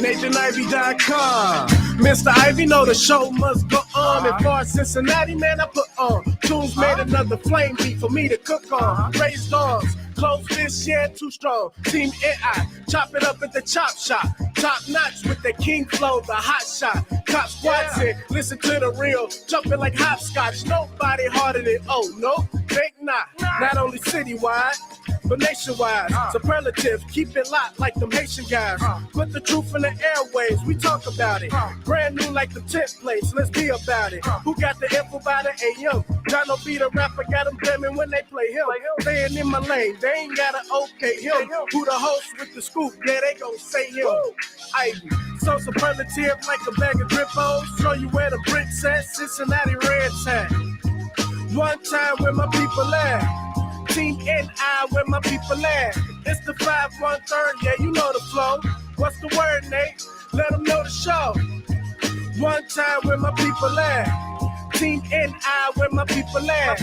Nathan Ivey.com. Mr. Ivey know the show must go on. And for Cincinnati, man, I put on. Tunes made another flame beat for me to cook on. Raised arms, close fists, yeah, too strong. Team AI, chop it up at the chop shop. Top notch with the king flow, the hot shot. Cop squats in, listen to the real. Jumping like hopscotch, nobody harder than, oh, no, think not. Not only citywide, but nationwide. Superlative, keep it locked like them Haitian guys. Put the truth in the airways, we talk about it. Brand new like the tent plates, let's be about it. Who got the info by the AM? Jono be the rapper, got them jamming when they play him. Staying in my lane, they ain't gotta okay him. Who the host with the scoop, yeah, they gon' say him. Ivy, so superlative like a bag of drippos. Show you where the bricks at, Cincinnati Reds at. One time where my people at. Team NI where my people at. It's the 513, yeah, you know the flow. What's the word, Nate? Let them know the show. One time where my people at. Team NI where my people at.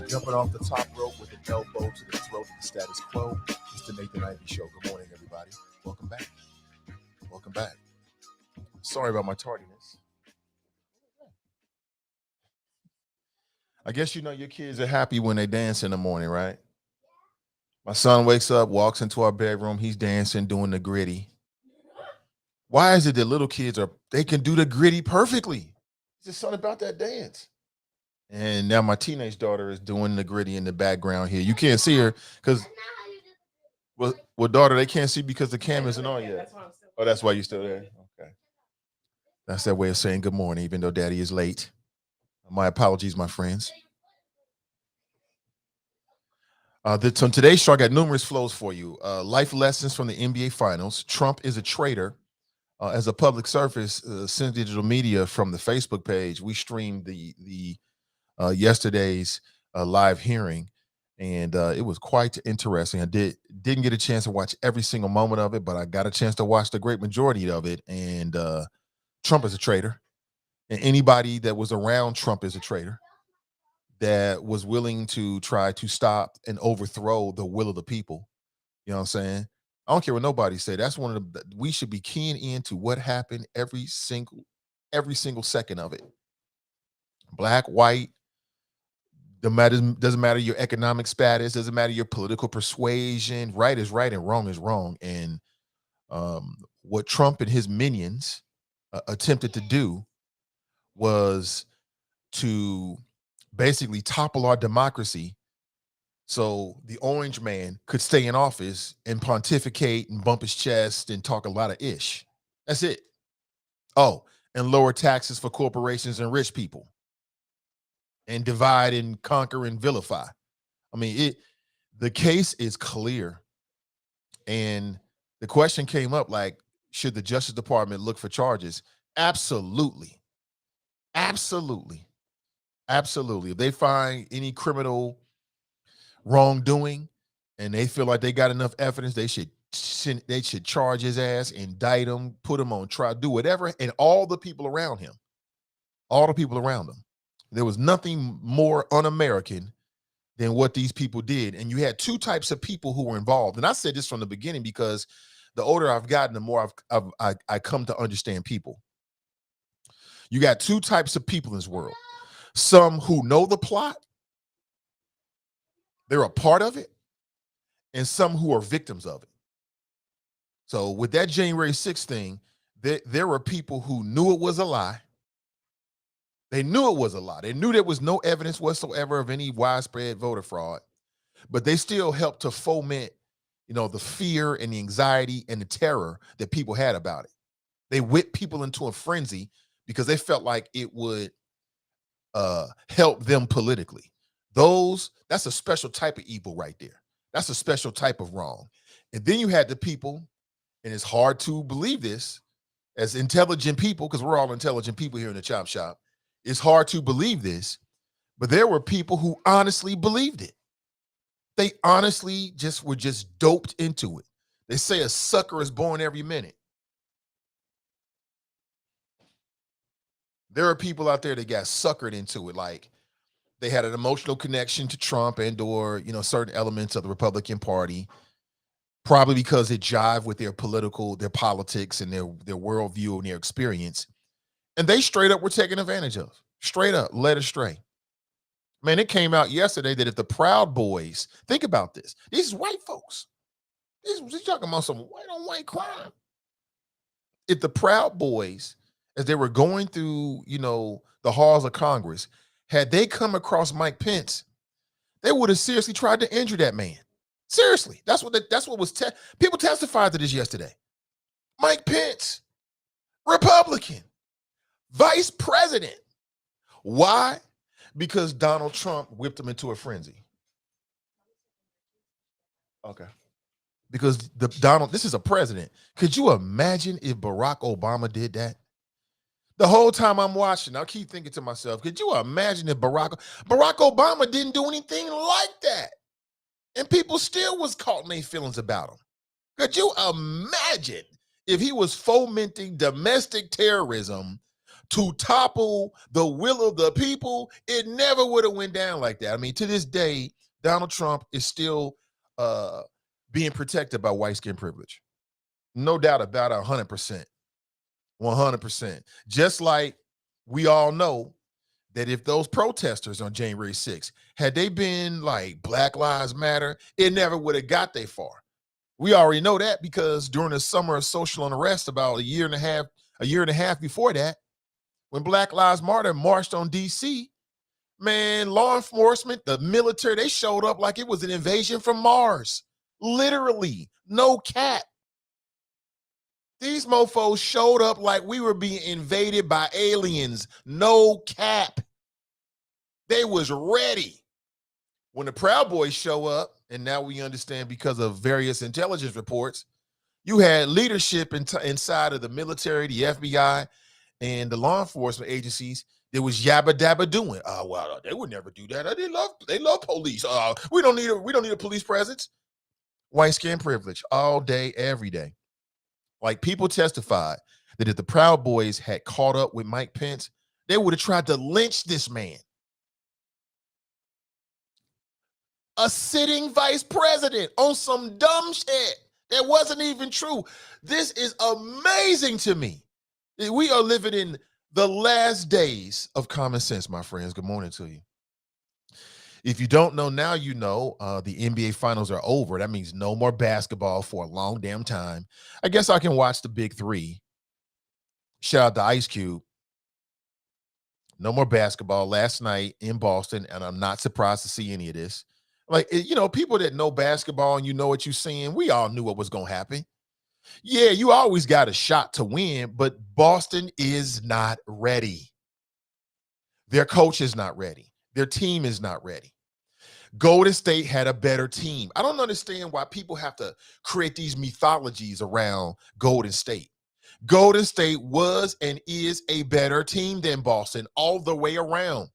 Jumping off the top rope with an elbow to the throat of the status quo. It's the Nathan Ivey Show. Good morning, everybody. Welcome back. Welcome back. Sorry about my tardiness. I guess you know your kids are happy when they dance in the morning, right? My son wakes up, walks into our bedroom. He's dancing, doing the gritty. Why is it that little kids they can do the gritty perfectly? It's just something about that dance. And now my teenage daughter is doing the gritty in the background here. You can't see her because, well, daughter, they can't see because the camera isn't on yet. Oh, that's why you're still there? Okay. That's their way of saying good morning, even though daddy is late. My apologies, my friends. On today's show, I got numerous flows for you. Life lessons from the NBA Finals. Trump is a traitor. As a public service, Cincy Digital Media from the Facebook page, we streamed the yesterday's live hearing, and it was quite interesting. I didn't get a chance to watch every single moment of it, but I got a chance to watch the great majority of it. And Trump is a traitor, and anybody that was around Trump is a traitor that was willing to try to stop and overthrow the will of the people. You know what I'm saying? I don't care what nobody say. That's one of the, we should be keying into what happened every single second of it. Black, white, doesn't matter your economic status, doesn't matter your political persuasion. Right is right and wrong is wrong. And what Trump and his minions attempted to do was to basically topple our democracy so the orange man could stay in office and pontificate and bump his chest and talk a lot of ish. That's it. Oh, and lower taxes for corporations and rich people. And divide and conquer and vilify. I mean, the case is clear. And the question came up, like, should the Justice Department look for charges? Absolutely. Absolutely. Absolutely. If they find any criminal wrongdoing and they feel like they got enough evidence, they should charge his ass, indict him, put him on trial, do whatever, and all the people around him. There was nothing more un-American than what these people did. And you had two types of people who were involved. And I said this from the beginning because the older I've gotten, the more I come to understand people. You got two types of people in this world. Some who know the plot, they're a part of it, and some who are victims of it. So with that January 6th thing, there were people who knew it was a lie. They knew it was a lie. They knew there was no evidence whatsoever of any widespread voter fraud, but they still helped to foment, the fear and the anxiety and the terror that people had about it. They whipped people into a frenzy because they felt like it would help them politically. That's a special type of evil right there. That's a special type of wrong. And then you had the people, and it's hard to believe this as intelligent people, because we're all intelligent people here in the chop shop. It's hard to believe this, but there were people who honestly believed it. They honestly were just doped into it. They say a sucker is born every minute. There are people out there that got suckered into it, like they had an emotional connection to Trump or certain elements of the Republican Party, probably because it jived with their politics and their worldview and their experience. And they straight up were taken advantage of, straight up led astray. Man, it came out yesterday that if the Proud Boys, think about this, these white folks, these talking about some white on white crime. If the Proud Boys, as they were going through, the halls of Congress, had they come across Mike Pence, they would have seriously tried to injure that man. Seriously, that's what was. People testified to this yesterday. Mike Pence, Republican, vice president. Why? Because Donald Trump whipped him into a frenzy. Okay. Because this is a president. Could you imagine if Barack Obama did that? The whole time I'm watching, I keep thinking to myself, could you imagine if Barack Obama didn't do anything like that? And people still was caught in their feelings about him. Could you imagine if he was fomenting domestic terrorism to topple the will of the people? It never would have went down like that. I mean, to this day, Donald Trump is still being protected by white skin privilege. No doubt about it, 100%. 100%. Just like we all know that if those protesters on January 6th, had they been like Black Lives Matter, it never would have got that far. We already know that because during the summer of social unrest about a year and a half before that, when Black Lives Matter marched on DC, man, law enforcement, the military, they showed up like it was an invasion from Mars. Literally, no cap. These mofos showed up like we were being invaded by aliens. No cap. They was ready. When the Proud Boys show up, and now we understand because of various intelligence reports, you had leadership inside of the military, the FBI, and the law enforcement agencies that was yabba dabba doing. Oh, well, they would never do that. They love police. We don't need a police presence. White skin privilege all day, every day. Like, people testified that if the Proud Boys had caught up with Mike Pence, they would have tried to lynch this man. A sitting vice president on some dumb shit that wasn't even true. This is amazing to me. We are living in the last days of common sense, my friends. Good morning to you. If you don't know, now you know. The NBA finals are over. That means no more basketball for a long damn time. I guess I can watch the big three. Shout out to Ice Cube. No more basketball last night in Boston, and I'm not surprised to see any of this. Like, people that know basketball and you know what you're seeing, we all knew what was going to happen. Yeah, you always got a shot to win, but Boston is not ready. Their coach is not ready. Their team is not ready. Golden State had a better team. I don't understand why people have to create these mythologies around Golden State. Golden State was and is a better team than Boston all the way around.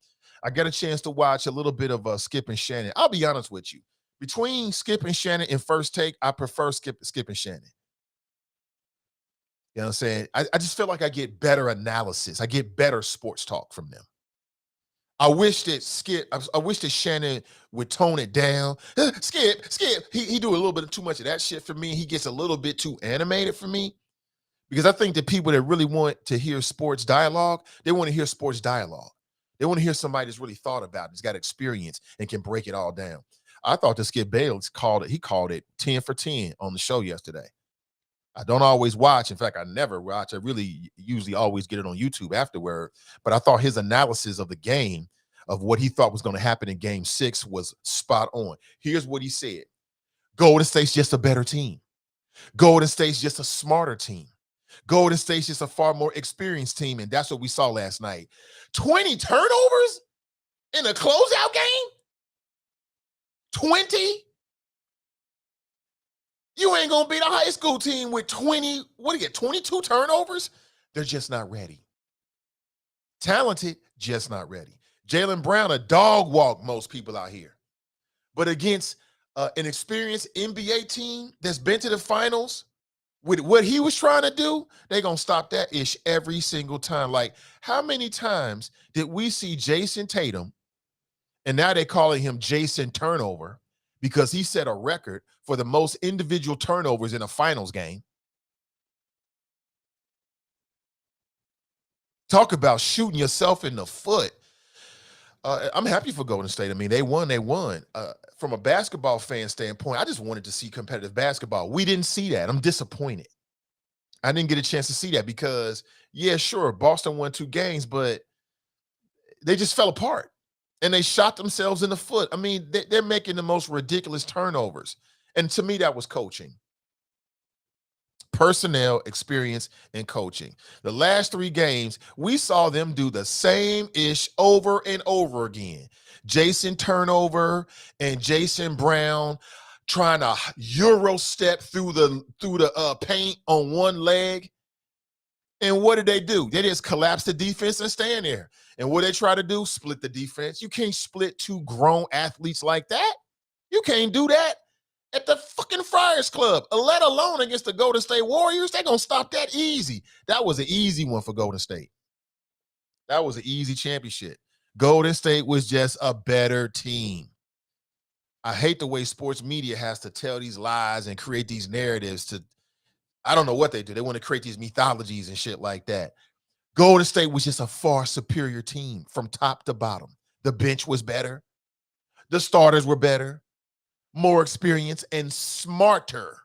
I got a chance to watch a little bit of Skip and Shannon. I'll be honest with you. Between Skip and Shannon and First Take, I prefer Skip and Shannon. You know what I'm saying? I just feel like I get better analysis. I get better sports talk from them. I wish that Shannon would tone it down. Skip. He do a little bit too much of that shit for me. He gets a little bit too animated for me. Because I think that people that really want to hear sports dialogue, they want to hear sports dialogue. They want to hear somebody that's really thought about it, that's got experience and can break it all down. I thought that Skip Bayless called it 10 for 10 on the show yesterday. I don't always watch. In fact, I never watch. I really usually always get it on YouTube afterward. But I thought his analysis of the game, of what he thought was going to happen in Game 6, was spot on. Here's what he said. Golden State's just a better team. Golden State's just a smarter team. Golden State's just a far more experienced team, and that's what we saw last night. 20 turnovers in a closeout game? 20? You ain't going to beat a high school team with 20, what do you get, 22 turnovers? They're just not ready. Talented, just not ready. Jaylen Brown, a dog walk most people out here. But against an experienced NBA team that's been to the finals, with what he was trying to do, they're going to stop that ish every single time. Like, how many times did we see Jason Tatum, and now they're calling him Jason Turnover, because he set a record for the most individual turnovers in a finals game? Talk about shooting yourself in the foot. I'm happy for Golden State. I mean, they won. From a basketball fan standpoint, I just wanted to see competitive basketball. We didn't see that. I'm disappointed. I didn't get a chance to see that because, yeah, sure, Boston won 2 games, but they just fell apart. And they shot themselves in the foot. I mean, they're making the most ridiculous turnovers. And to me, that was coaching. Personnel, experience, and coaching. The last 3 games, we saw them do the same ish over and over again. Jason Turnover and Jason Brown trying to Euro step through the paint on one leg. And what did they do? They just collapse the defense and stand there. And what they try to do? Split the defense. You can't split 2 grown athletes like that. You can't do that at the fucking Friars Club, let alone against the Golden State Warriors. They're going to stop that easy. That was an easy one for Golden State. That was an easy championship. Golden State was just a better team. I hate the way sports media has to tell these lies and create these narratives to, I don't know what they do. They want to create these mythologies and shit like that. Golden State was just a far superior team from top to bottom. The bench was better. The starters were better, more experienced, and smarter.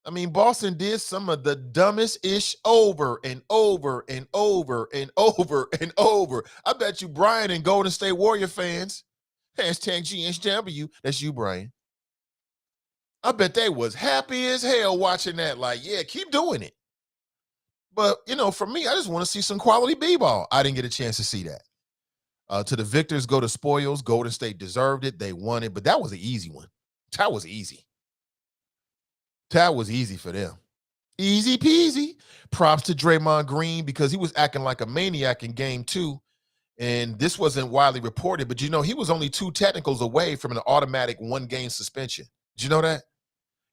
I mean, Boston did some of the dumbest ish over and over and over and over and over. I bet you Brian and Golden State Warrior fans, hashtag GSW, that's you, Brian. I bet they was happy as hell watching that. Like, yeah, keep doing it. But, you know, for me, I just want to see some quality b-ball. I didn't get a chance to see that. To the victors go the spoils. Golden State deserved it. They won it. But that was an easy one. That was easy. That was easy for them. Easy peasy. Props to Draymond Green because he was acting like a maniac in game 2. And this wasn't widely reported, but you know, he was only 2 technicals away from an automatic 1-game suspension. Did you know that?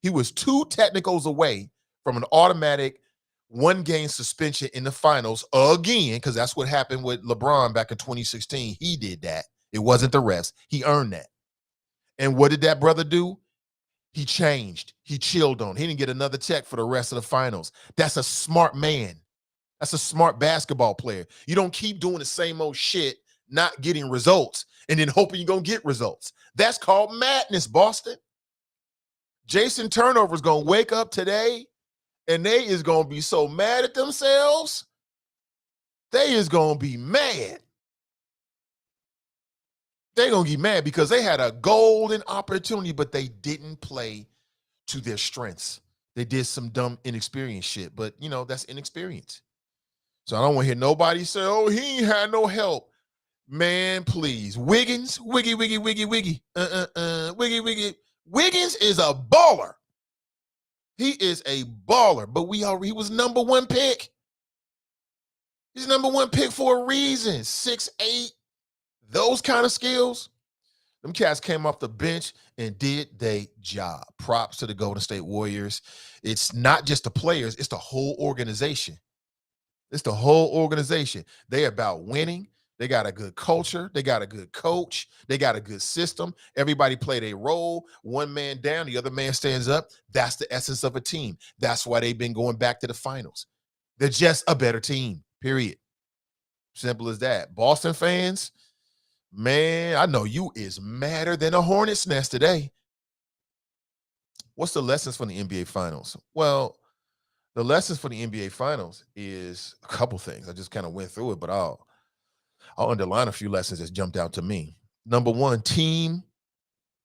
He was 2 technicals away from an automatic 1-game suspension in the finals again, because that's what happened with LeBron back in 2016. He did that. It wasn't the refs. He earned that. And what did that brother do? He changed. He chilled on. He didn't get another check for the rest of the finals. That's a smart man. That's a smart basketball player. You don't keep doing the same old shit, not getting results, and then hoping you're going to get results. That's called madness, Boston. Jason Turnover is going to wake up today, and they is going to be so mad at themselves. They is going to be mad. They're going to get mad because they had a golden opportunity, but they didn't play to their strengths. They did some dumb, inexperienced shit, but, you know, that's inexperience. So I don't want to hear nobody say, oh, he ain't had no help. Man, please. Wiggins, wiggy. Wiggy. Wiggins is a baller. He is a baller, but he was number 1 pick. He's number 1 pick for a reason. 6'8", those kind of skills. Them cats came off the bench and did their job. Props to the Golden State Warriors. It's not just the players, it's the whole organization. It's the whole organization. They're about winning. They got a good culture. They got a good coach. They got a good system. Everybody played a role. One man down, the other man stands up. That's the essence of a team. That's why they've been going back to the finals. They're just a better team, period. Simple as that. Boston fans, man, I know you is madder than a hornet's nest today. What's the lessons from the NBA Finals? Well, the lessons for the NBA Finals is a couple things. I just kind of went through it, but I'll underline a few lessons that jumped out to me. Number 1, team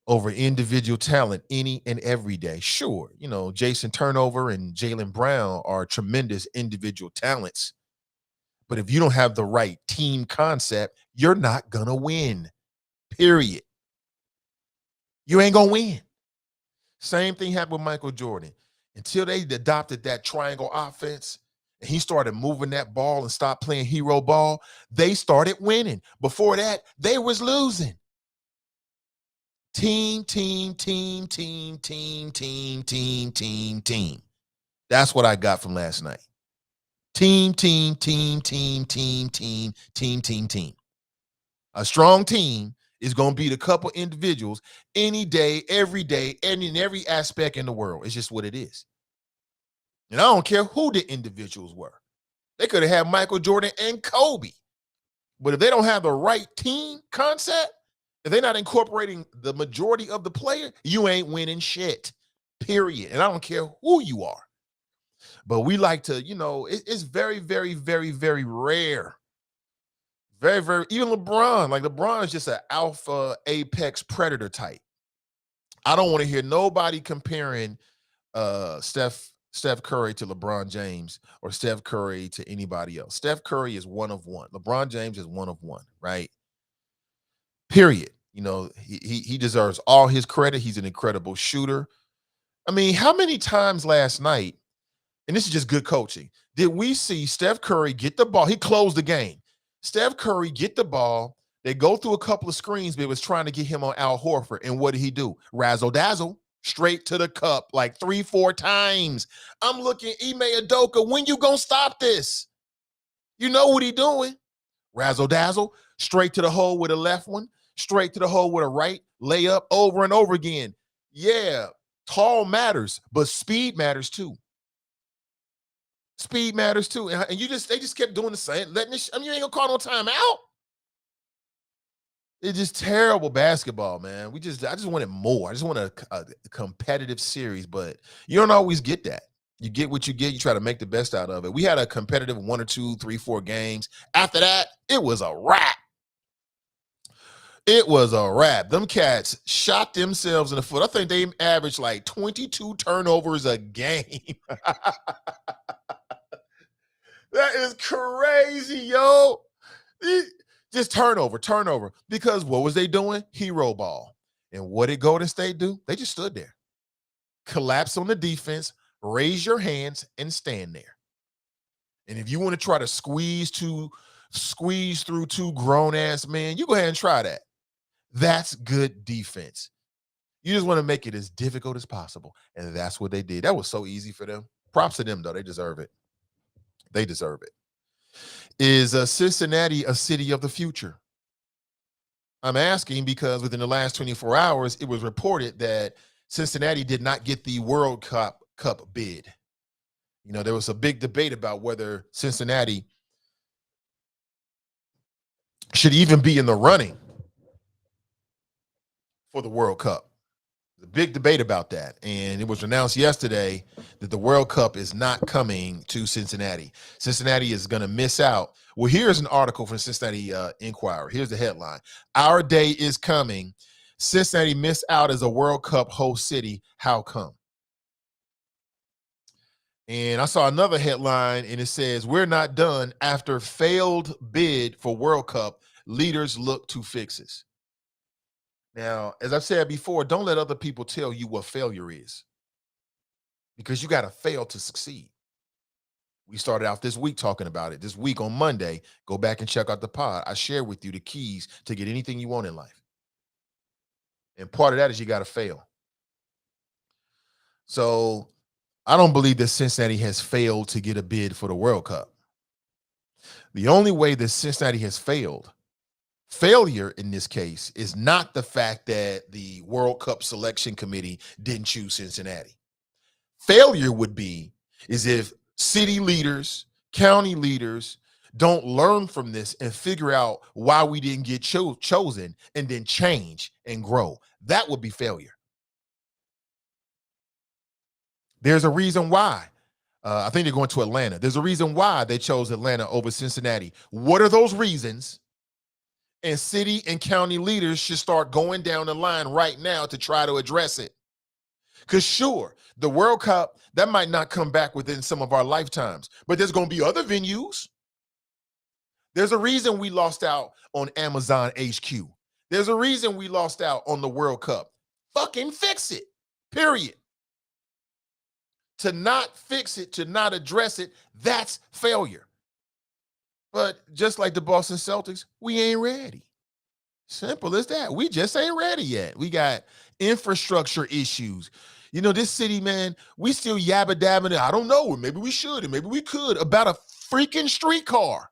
over individual talent any and every day. Sure, Jason Turnover and Jaylen Brown are tremendous individual talents. But if you don't have the right team concept, you're not going to win, period. You ain't going to win. Same thing happened with Michael Jordan. Until they adopted that triangle offense and he started moving that ball and stopped playing hero ball, they started winning. Before that, they was losing. Team, team, team, team, team, team, team, team, team. That's what I got from last night. Team, team, team, team, team, team, team, team, team. A strong team is going to beat a couple individuals any day, and in every aspect in the world. It's just what it is. And I don't care who the individuals were. They could have had Michael Jordan and Kobe. But if they don't have the right team concept, if they're not incorporating the majority of the player, you ain't winning shit, period. And I don't care who you are. But we like to, it's very, very, very, very rare. Very, very, even LeBron. Like LeBron is just an alpha apex predator type. I don't want to hear nobody comparing Steph Curry to LeBron James or Steph Curry to anybody else. Steph Curry is one of one. LeBron James is one of one, right? Period. He deserves all his credit. He's an incredible shooter. I mean, how many times last night, and this is just good coaching, did we see Steph Curry get the ball? He closed the game. Steph Curry get the ball. They go through a couple of screens, but it was trying to get him on Al Horford. And what did he do? Razzle dazzle, straight to the cup like 3-4 times. I'm looking, Ime Udoka, when you gonna stop this? You know what he doing? Razzle dazzle, straight to the hole with a left one, straight to the hole with a right, layup over and over again. Yeah, tall matters, but speed matters too. Speed matters too. And they just kept doing the same, letting this, you ain't gonna call no timeout. It's just terrible basketball, man. I just wanted more. I just want a competitive series, but you don't always get that. You get what you get. You try to make the best out of it. We had a competitive 1 or 2, 3, 4 games. After that, it was a wrap. It was a wrap. Them cats shot themselves in the foot. I think they averaged like 22 turnovers a game. That is crazy, yo. Just turnover. Because what was they doing? Hero ball. And what did Golden State do? They just stood there. Collapse on the defense, raise your hands, and stand there. And if you want to try to squeeze through two grown-ass men, you go ahead and try that. That's good defense. You just want to make it as difficult as possible. And that's what they did. That was so easy for them. Props to them, though. They deserve it. They deserve it. Is Cincinnati a city of the future? I'm asking because within the last 24 hours, it was reported that Cincinnati did not get the World Cup bid. There was a big debate about whether Cincinnati should even be in the running for the World Cup. There's a big debate about that. And it was announced yesterday that the World Cup is not coming to Cincinnati. Cincinnati is going to miss out. Well, here's an article from Cincinnati Enquirer. Here's the headline. Our day is coming. Cincinnati missed out as a World Cup host city. How come? And I saw another headline, and it says, we're not done. After failed bid for World Cup, leaders look to fixes. Now, as I've said before, don't let other people tell you what failure is, because you got to fail to succeed. We started out this week talking about it. This week on Monday, go back and check out the pod. I share with you the keys to get anything you want in life. And part of that is you got to fail. So I don't believe that Cincinnati has failed to get a bid for the World Cup. The only way that Cincinnati has failure in this case is not the fact that the World Cup selection committee didn't choose Cincinnati. Failure would be if city leaders, county leaders don't learn from this and figure out why we didn't get chosen and then change and grow. That would be failure. There's a reason why. I think they're going to Atlanta. There's a reason why they chose Atlanta over Cincinnati. What are those reasons? And city and county leaders should start going down the line right now to try to address it. Because sure, the World Cup, that might not come back within some of our lifetimes, but there's going to be other venues. There's a reason we lost out on Amazon HQ. There's a reason we lost out on the World Cup. Fucking fix it, period. To not fix it, to not address it, that's failure. But just like the Boston Celtics, we ain't ready. Simple as that. We just ain't ready yet. We got infrastructure issues. You know, this city, man, we still yabba dabbing. I don't know. Maybe we should, and maybe we could, about a freaking streetcar.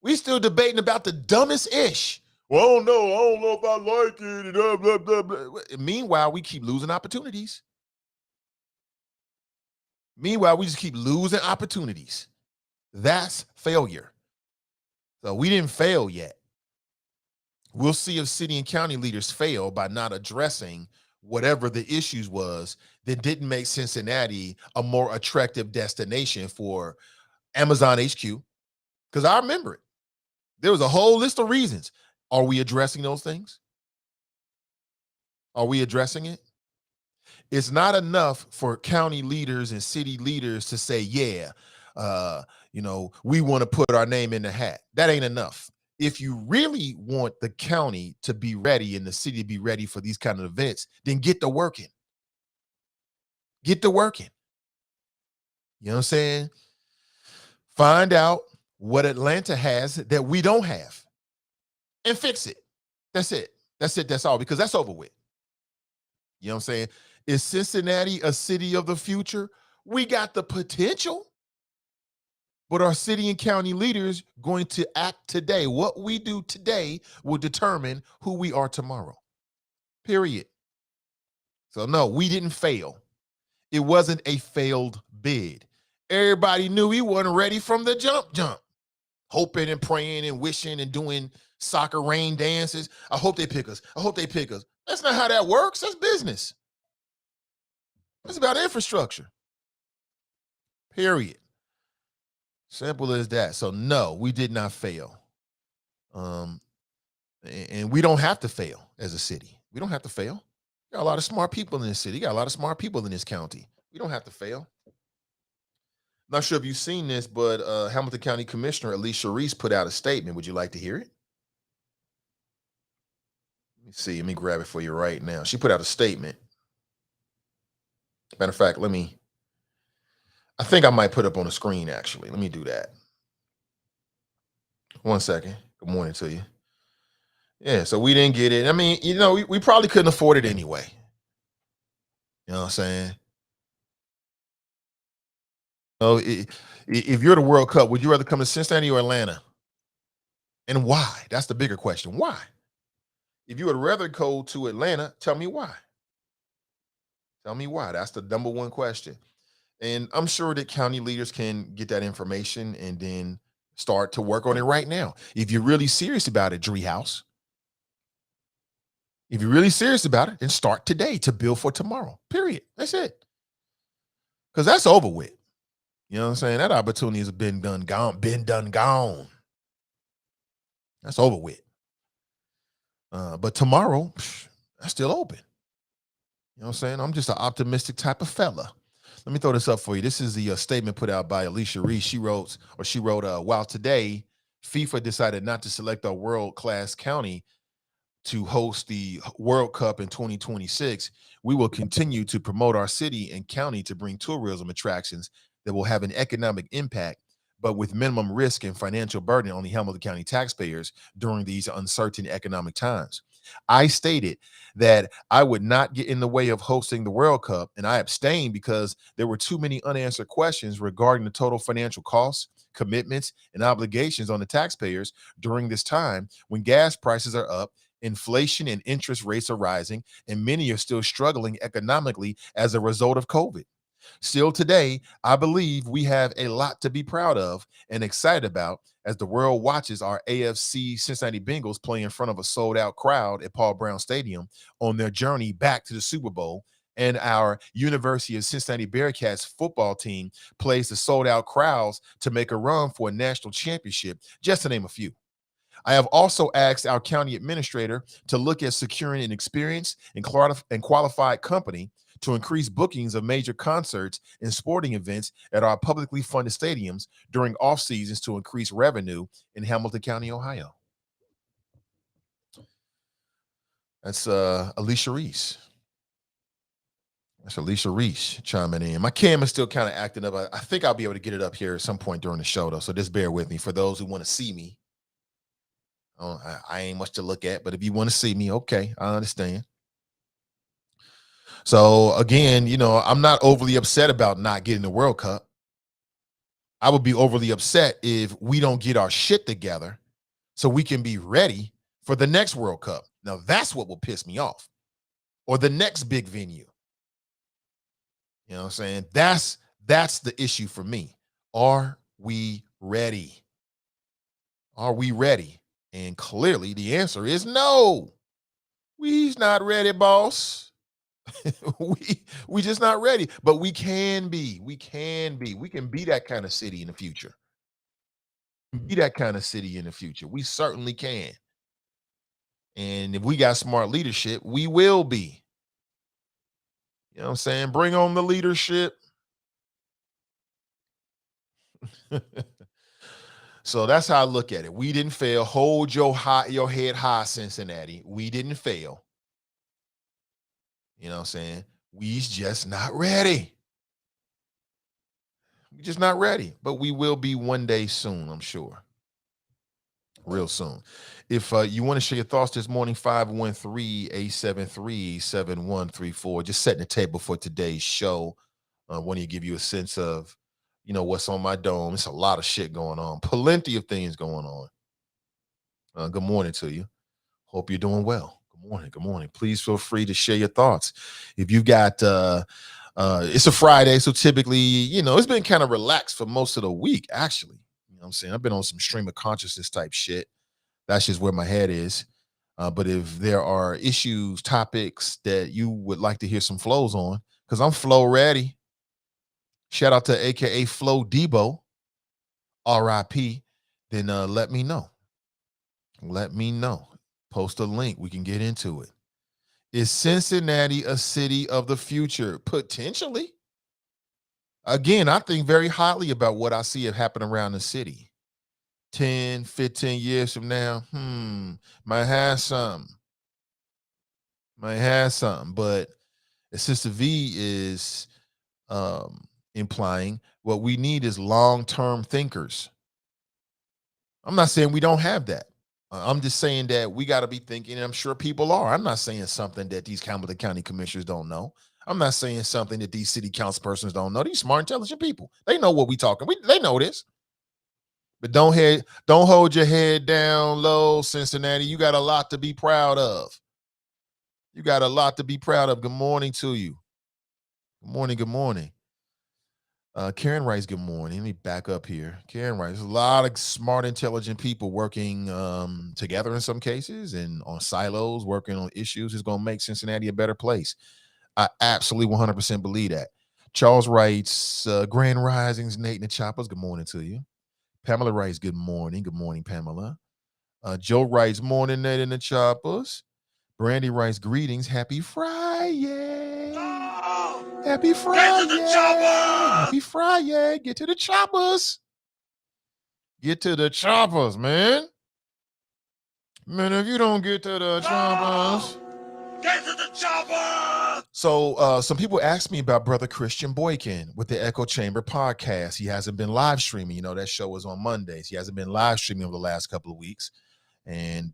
We still debating about the dumbest ish. Well, I don't know if I like it. And blah, blah, blah, blah. Meanwhile, we keep losing opportunities. Meanwhile, we just keep losing opportunities. That's failure. So we didn't fail yet. We'll see if city and county leaders fail by not addressing whatever the issues was that didn't make Cincinnati a more attractive destination for Amazon HQ. Because I remember it. There was a whole list of reasons. Are we addressing those things? Are we addressing it? It's not enough for county leaders and city leaders to say, yeah, we want to put our name in the hat. That ain't enough. If you really want the county to be ready and the city to be ready for these kind of events, then get to working. Get to working. You know what I'm saying? Find out what Atlanta has that we don't have and fix it. That's it. That's it. That's all, because that's over with. You know what I'm saying? Is Cincinnati a city of the future? We got the potential. But are city and county leaders going to act today? What we do today will determine who we are tomorrow. Period. So no, we didn't fail. It wasn't a failed bid. Everybody knew we wasn't ready from the jump. Hoping and praying and wishing and doing soccer rain dances. I hope they pick us. I hope they pick us. That's not how that works. That's business. It's about infrastructure. Period. Simple as that. So no, we did not fail. And we don't have to fail as a city. We don't have to fail. Got a lot of smart people in this city. Got a lot of smart people in this county. We don't have to fail. Not sure if you've seen this, but Hamilton County Commissioner Alicia Reese put out a statement. Would you like to hear it? Let me see. Let me grab it for you right now. She put out a statement. Matter of fact, I think I might put up on the screen, actually. Let me do that. 1 second. Good morning to you. Yeah, so we didn't get it. I mean, we probably couldn't afford it anyway. You know what I'm saying? So if you're the World Cup, would you rather come to Cincinnati or Atlanta? And why? That's the bigger question. Why? If you would rather go to Atlanta, tell me why. Tell me why. That's the number one question. And I'm sure that county leaders can get that information and then start to work on it right now. If you're really serious about it, Treehouse, if you're really serious about it, then start today to build for tomorrow. Period. That's it. Because that's over with. You know what I'm saying? That opportunity has been done, gone. That's over with. But tomorrow, that's still open. You know what I'm saying? I'm just an optimistic type of fella. Let me throw this up for you. This is the statement put out by Alicia Reese. She wrote, while today FIFA decided not to select a world-class county to host the World Cup in 2026, we will continue to promote our city and county to bring tourism attractions that will have an economic impact, but with minimum risk and financial burden on the Hamilton County taxpayers during these uncertain economic times. I stated that I would not get in the way of hosting the World Cup, and I abstained because there were too many unanswered questions regarding the total financial costs, commitments, and obligations on the taxpayers during this time when gas prices are up, inflation and interest rates are rising, and many are still struggling economically as a result of COVID. Still today, I believe we have a lot to be proud of and excited about as the world watches our AFC Cincinnati Bengals play in front of a sold-out crowd at Paul Brown Stadium on their journey back to the Super Bowl and our University of Cincinnati Bearcats football team plays the sold-out crowds to make a run for a national championship, just to name a few. I have also asked our county administrator to look at securing an experienced and qualified company to increase bookings of major concerts and sporting events at our publicly funded stadiums during off seasons to increase revenue in Hamilton County, Ohio. That's Alicia Reese. That's Alicia Reese chiming in. My cam is still kind of acting up. I think I'll be able to get it up here at some point during the show, though. So just bear with me. For those who want to see me, I ain't much to look at, but if you want to see me, okay, I understand. So again, I'm not overly upset about not getting the World Cup. I would be overly upset if we don't get our shit together so we can be ready for the next World Cup. Now that's what will piss me off. Or the next big venue. You know what I'm saying? That's the issue for me. Are we ready? Are we ready? And clearly the answer is no. We's not ready, boss. we just not ready. But we can be. We can be. We can be that kind of city in the future. Be that kind of city in the future. We certainly can. And if we got smart leadership, we will be. You know what I'm saying? Bring on the leadership. So that's how I look at it. We didn't fail. Hold your head high, Cincinnati. We didn't fail. You know what I'm saying? We's just not ready. We're just not ready. But we will be one day soon, I'm sure. Real soon. If you want to share your thoughts this morning, 513-873-7134. Just setting the table for today's show. I want to give you a sense of, what's on my dome. It's a lot of shit going on. Plenty of things going on. Good morning to you. Hope you're doing well. Good morning. Good morning. Please feel free to share your thoughts. If you got, it's a Friday, so typically, it's been kind of relaxed for most of the week, actually. You know what I'm saying? I've been on some stream of consciousness type shit. That's just where my head is. But if there are issues, topics that you would like to hear some flows on, because I'm flow ready. Shout out to AKA Flo Debo, RIP. Then let me know. Let me know. Post a link. We can get into it. Is Cincinnati a city of the future? Potentially. Again, I think very highly about what I see it happen around the city. 10, 15 years from now, might have something. But as Sister V is implying, what we need is long-term thinkers. I'm not saying we don't have that. I'm just saying that we got to be thinking, and I'm sure people are. I'm not saying something that these Hamilton County commissioners don't know. I'm not saying something that these city council persons don't know. These smart, intelligent people. They know what we talking. They know this. But don't hold your head down low, Cincinnati. You got a lot to be proud of. You got a lot to be proud of. Good morning to you. Good morning. Good morning. Karen writes, good morning. Let me back up here. Karen writes, there's a lot of smart, intelligent people working together in some cases and on silos, working on issues is going to make Cincinnati a better place. I absolutely 100% believe that. Charles writes, Grand Risings, Nate and the Choppers. Good morning to you. Pamela writes, good morning. Good morning, Pamela. Joe writes, morning, Nate and the Choppers. Brandy writes, greetings. Happy Friday. Oh, happy Friday. Get to the chopper. Happy Friday. Get to the choppers. Get to the choppers, man. Man, if you don't get to the choppers. Get to the chopper. So some people asked me about Brother Christian Boykin with the Echo Chamber podcast. He hasn't been live streaming. That show is on Mondays. He hasn't been live streaming over the last couple of weeks. And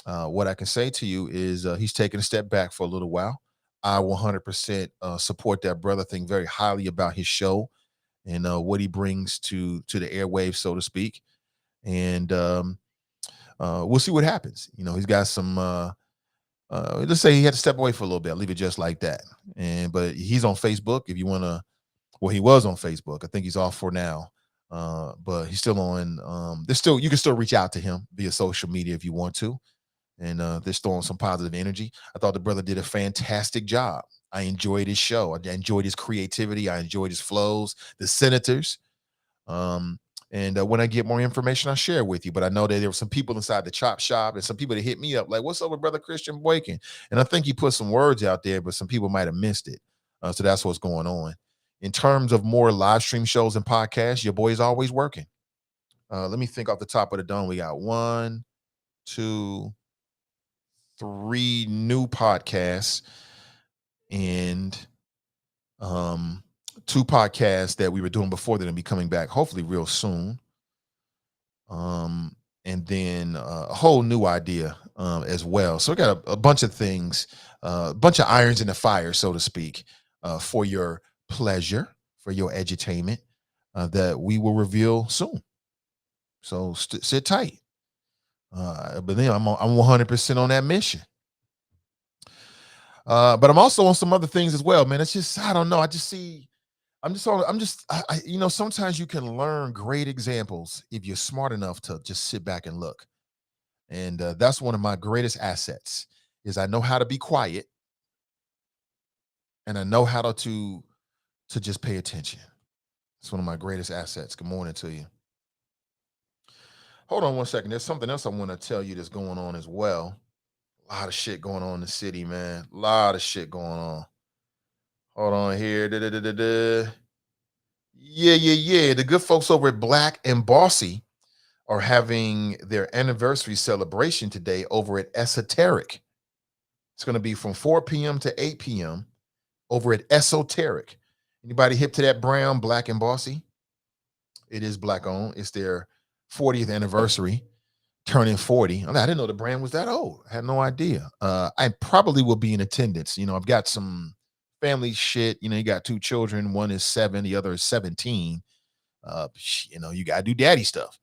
what I can say to you is he's taken a step back for a little while. I 100% support that brother. Think very highly about his show and what he brings to the airwaves, so to speak. And we'll see what happens. He's got some. Let's say he had to step away for a little bit. I'll leave it just like that. But he's on Facebook. If you want to, well, he was on Facebook. I think he's off for now. But he's still on. You can still reach out to him via social media if you want to. And they're throwing some positive energy. I thought the brother did a fantastic job I enjoyed his show. I enjoyed his creativity. I enjoyed his flows. The senators. And when I get more information, I'll share with you. But I know that there were some people inside the chop shop and some people that hit me up like, what's up with Brother Christian Boykin? And I think he put some words out there, but some people might have missed it. So that's what's going on. In terms of more live stream shows and podcasts, your boy is always working. Let me think off the top of the dome. We got 1, 2, 3 new podcasts and 2 podcasts that we were doing before that will be coming back hopefully real soon. And then a whole new idea as well. So we got a bunch of things, a bunch of irons in the fire, so to speak, for your pleasure, for your edutainment, that we will reveal soon. So sit tight. But then I'm 100% on that mission. But I'm also on some other things as well, man. It's just, I don't know. I sometimes you can learn great examples if you're smart enough to just sit back and look. And that's one of my greatest assets is I know how to be quiet and I know how to just pay attention. It's one of my greatest assets. Good morning to you. Hold on one second. There's something else I want to tell you that's going on as well. A lot of shit going on in the city, man. A lot of shit going on. Hold on here. Yeah. The good folks over at Black and Bossy are having their anniversary celebration today over at Esoteric. It's going to be from 4 p.m. to 8 p.m. over at Esoteric. Anybody hip to that brand, Black and Bossy? It is Black owned. It's their 40th anniversary, turning 40. I didn't know the brand was that old. I had no idea. I probably will be in attendance. I've got some family shit. You got 2 children. One is 7, the other is 17. You got to do daddy stuff.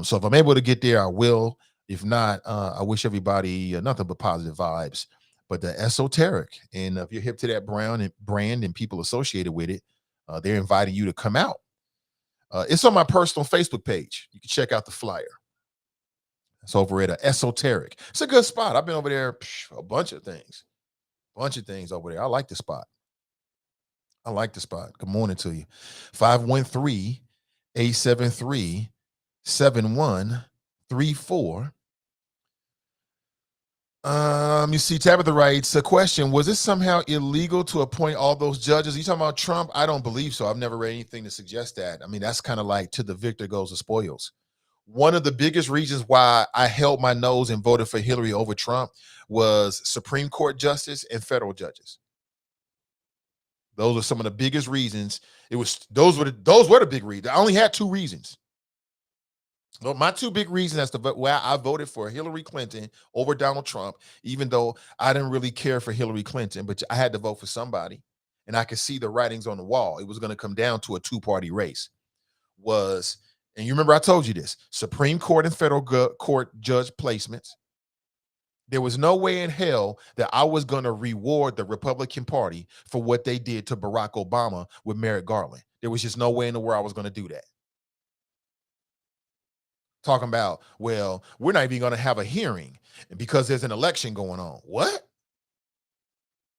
So if I'm able to get there, I will. If not, I wish everybody nothing but positive vibes. But the Esoteric, and if you're hip to that brand and people associated with it, they're inviting you to come out. It's on my personal Facebook page. You can check out the flyer. It's over at Esoteric. It's a good spot. I've been over there a bunch of things over there. I like the spot. Good morning to you. 513-873-7134. You see, Tabitha writes, a question, was it somehow illegal to appoint all those judges? Are you talking about Trump? I don't believe so. I've never read anything to suggest that. That's kind of like to the victor goes the spoils. One of the biggest reasons why I held my nose and voted for Hillary over Trump was Supreme Court justice and federal judges. Those are some of the biggest reasons. Those were the big reasons. I only had 2 reasons. Well, my 2 big reasons as to why I voted for Hillary Clinton over Donald Trump, even though I didn't really care for Hillary Clinton, but I had to vote for somebody, and I could see the writings on the wall. It was going to come down to a 2-party race. And you remember I told you this, Supreme Court and federal court judge placements. There was no way in hell that I was going to reward the Republican Party for what they did to Barack Obama with Merrick Garland. There was just no way in the world I was going to do that. Talking about, well, we're not even going to have a hearing because there's an election going on. What?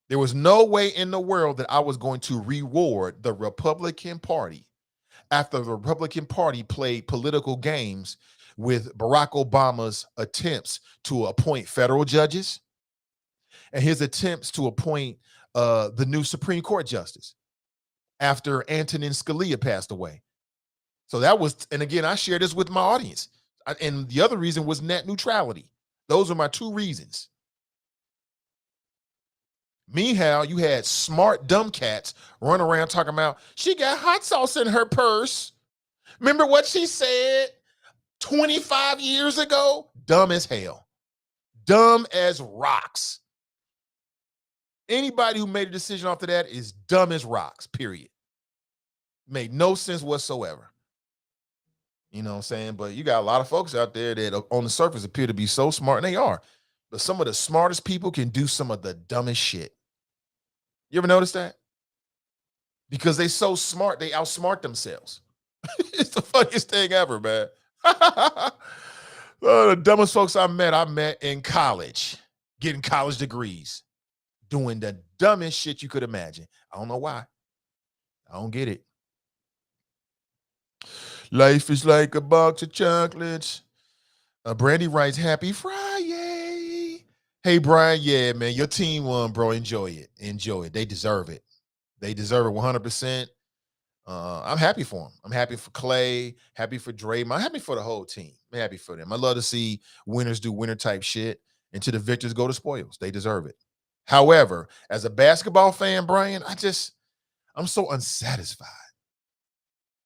There was no way in the world that I was going to reward the Republican Party after the Republican Party played political games with Barack Obama's attempts to appoint federal judges and his attempts to appoint the new Supreme Court justice after Antonin Scalia passed away. So that was, and again, I shared this with my audience. And the other reason was net neutrality. Those are my 2 reasons. Meanwhile, you had smart, dumb cats run around talking about, she got hot sauce in her purse. Remember what she said 25 years ago? Dumb as hell. Dumb as rocks. Anybody who made a decision after that is dumb as rocks, period. Made no sense whatsoever. You know what I'm saying? But you got a lot of folks out there that on the surface appear to be so smart, and they are. But some of the smartest people can do some of the dumbest shit. You ever notice that? Because they so smart, they outsmart themselves. It's the funniest thing ever, man. The dumbest folks I met in college, getting college degrees. doing the dumbest shit you could imagine. I don't know why. I don't get it. Life is like a box of chocolates. Brandy writes, happy Friday. Hey, Brian, yeah, man, your team won, bro. Enjoy it. Enjoy it. They deserve it. They deserve it 100%. I'm happy for them. I'm happy for Clay, happy for Draymond. I'm happy for the whole team. I'm happy for them. I love to see winners do winner type shit and to the victors go to spoils. They deserve it. However, as a basketball fan, Brian, I'm so unsatisfied.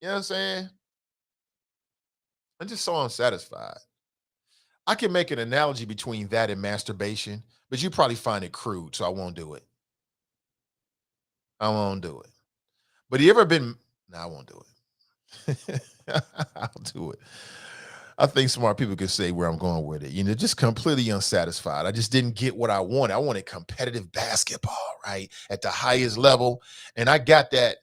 You know what I'm saying? I'm just so unsatisfied. I can make an analogy between that and masturbation, but you probably find it crude, so I won't do it. I won't do it. But you ever been? No, I won't do it. I'll do it. I think smart people can say where I'm going with it. You know, just completely unsatisfied. I just didn't get what I wanted. I wanted competitive basketball, right, at the highest level, and I got that.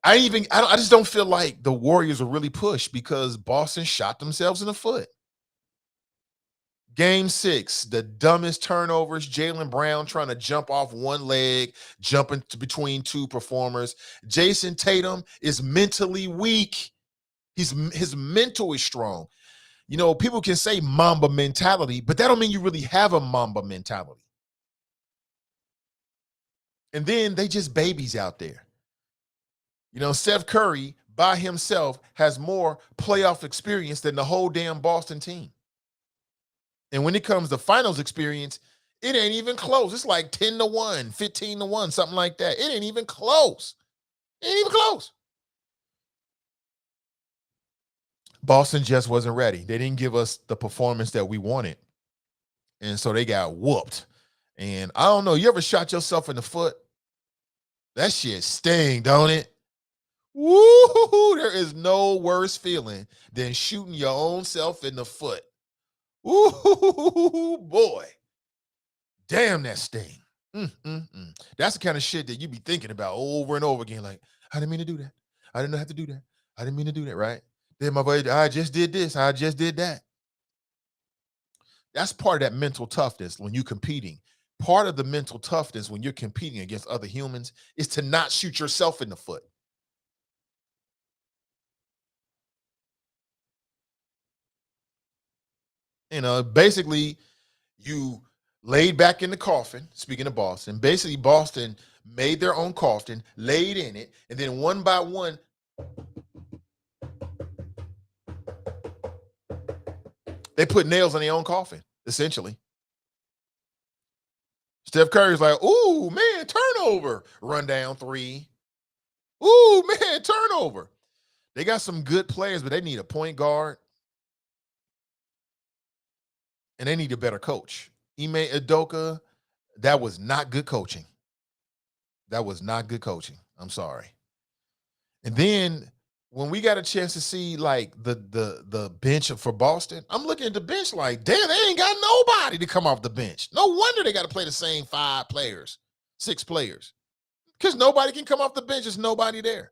I just don't feel like the Warriors were really pushed because Boston shot themselves in the foot. Game 6, the dumbest turnovers. Jaylen Brown trying to jump off one leg, jumping between two performers. Jason Tatum is mentally weak. His mental is strong. You know, people can say Mamba mentality, but that don't mean you really have a Mamba mentality. And then they just babies out there. You know, Steph Curry by himself has more playoff experience than the whole damn Boston team. And when it comes to finals experience, it ain't even close. It's like 10-1, 15-1, something like that. It ain't even close. It ain't even close. Boston just wasn't ready. They didn't give us the performance that we wanted. And so they got whooped. And I don't know, you ever shot yourself in the foot? That shit sting, don't it? Woo! There is no worse feeling than shooting your own self in the foot. Ooh, boy. Damn, that sting. That's the kind of shit that you be thinking about over and over again. Like, I didn't mean to do that. I didn't have to do that. I didn't mean to do that, right? Then my buddy, I just did this. I just did that. That's part of that mental toughness when you're competing. Part of the mental toughness when you're competing against other humans is to not shoot yourself in the foot. You know, basically, you laid back in the coffin, speaking of Boston. Basically, Boston made their own coffin, laid in it, and then one by one, they put nails on their own coffin, essentially. Steph Curry's like, ooh, man, turnover. Run down 3. Ooh, man, turnover. They got some good players, but they need a point guard. And they need a better coach. Ime Udoka, that was not good coaching. That was not good coaching. I'm sorry. And then when we got a chance to see like the bench for Boston, I'm looking at the bench like, damn, they ain't got nobody to come off the bench. No wonder they got to play the same 5 players, 6 players. Because nobody can come off the bench. There's nobody there.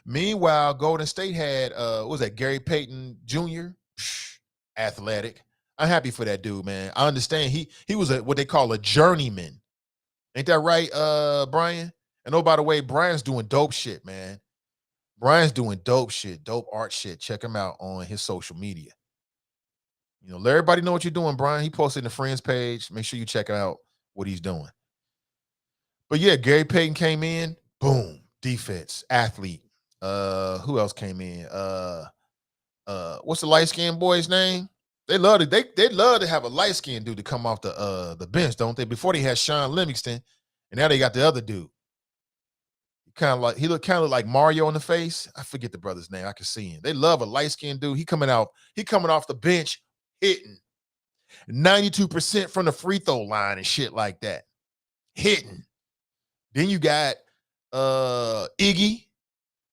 Meanwhile, Golden State had what was that, Gary Payton Jr.? Athletic. I'm happy for that dude, man. I understand he was what they call a journeyman. Ain't that right, Brian? And oh, by the way, Brian's doing dope shit, man. Brian's doing dope shit, dope art shit. Check him out on his social media. You know, let everybody know what you're doing, Brian. He posted in the friends page. Make sure you check out what he's doing. But yeah, Gary Payton came in, boom, defense, athlete. Who else came in? What's the light-skinned boy's name? They love it. They love to have a light-skinned dude to come off the bench, don't they? Before they had Sean Livingston, and now they got the other dude. He looked kind of like Mario in the face. I forget the brother's name. I can see him. They love a light-skinned dude. He coming off the bench, hitting 92% from the free throw line and shit like that. Hitting. Then you got Iggy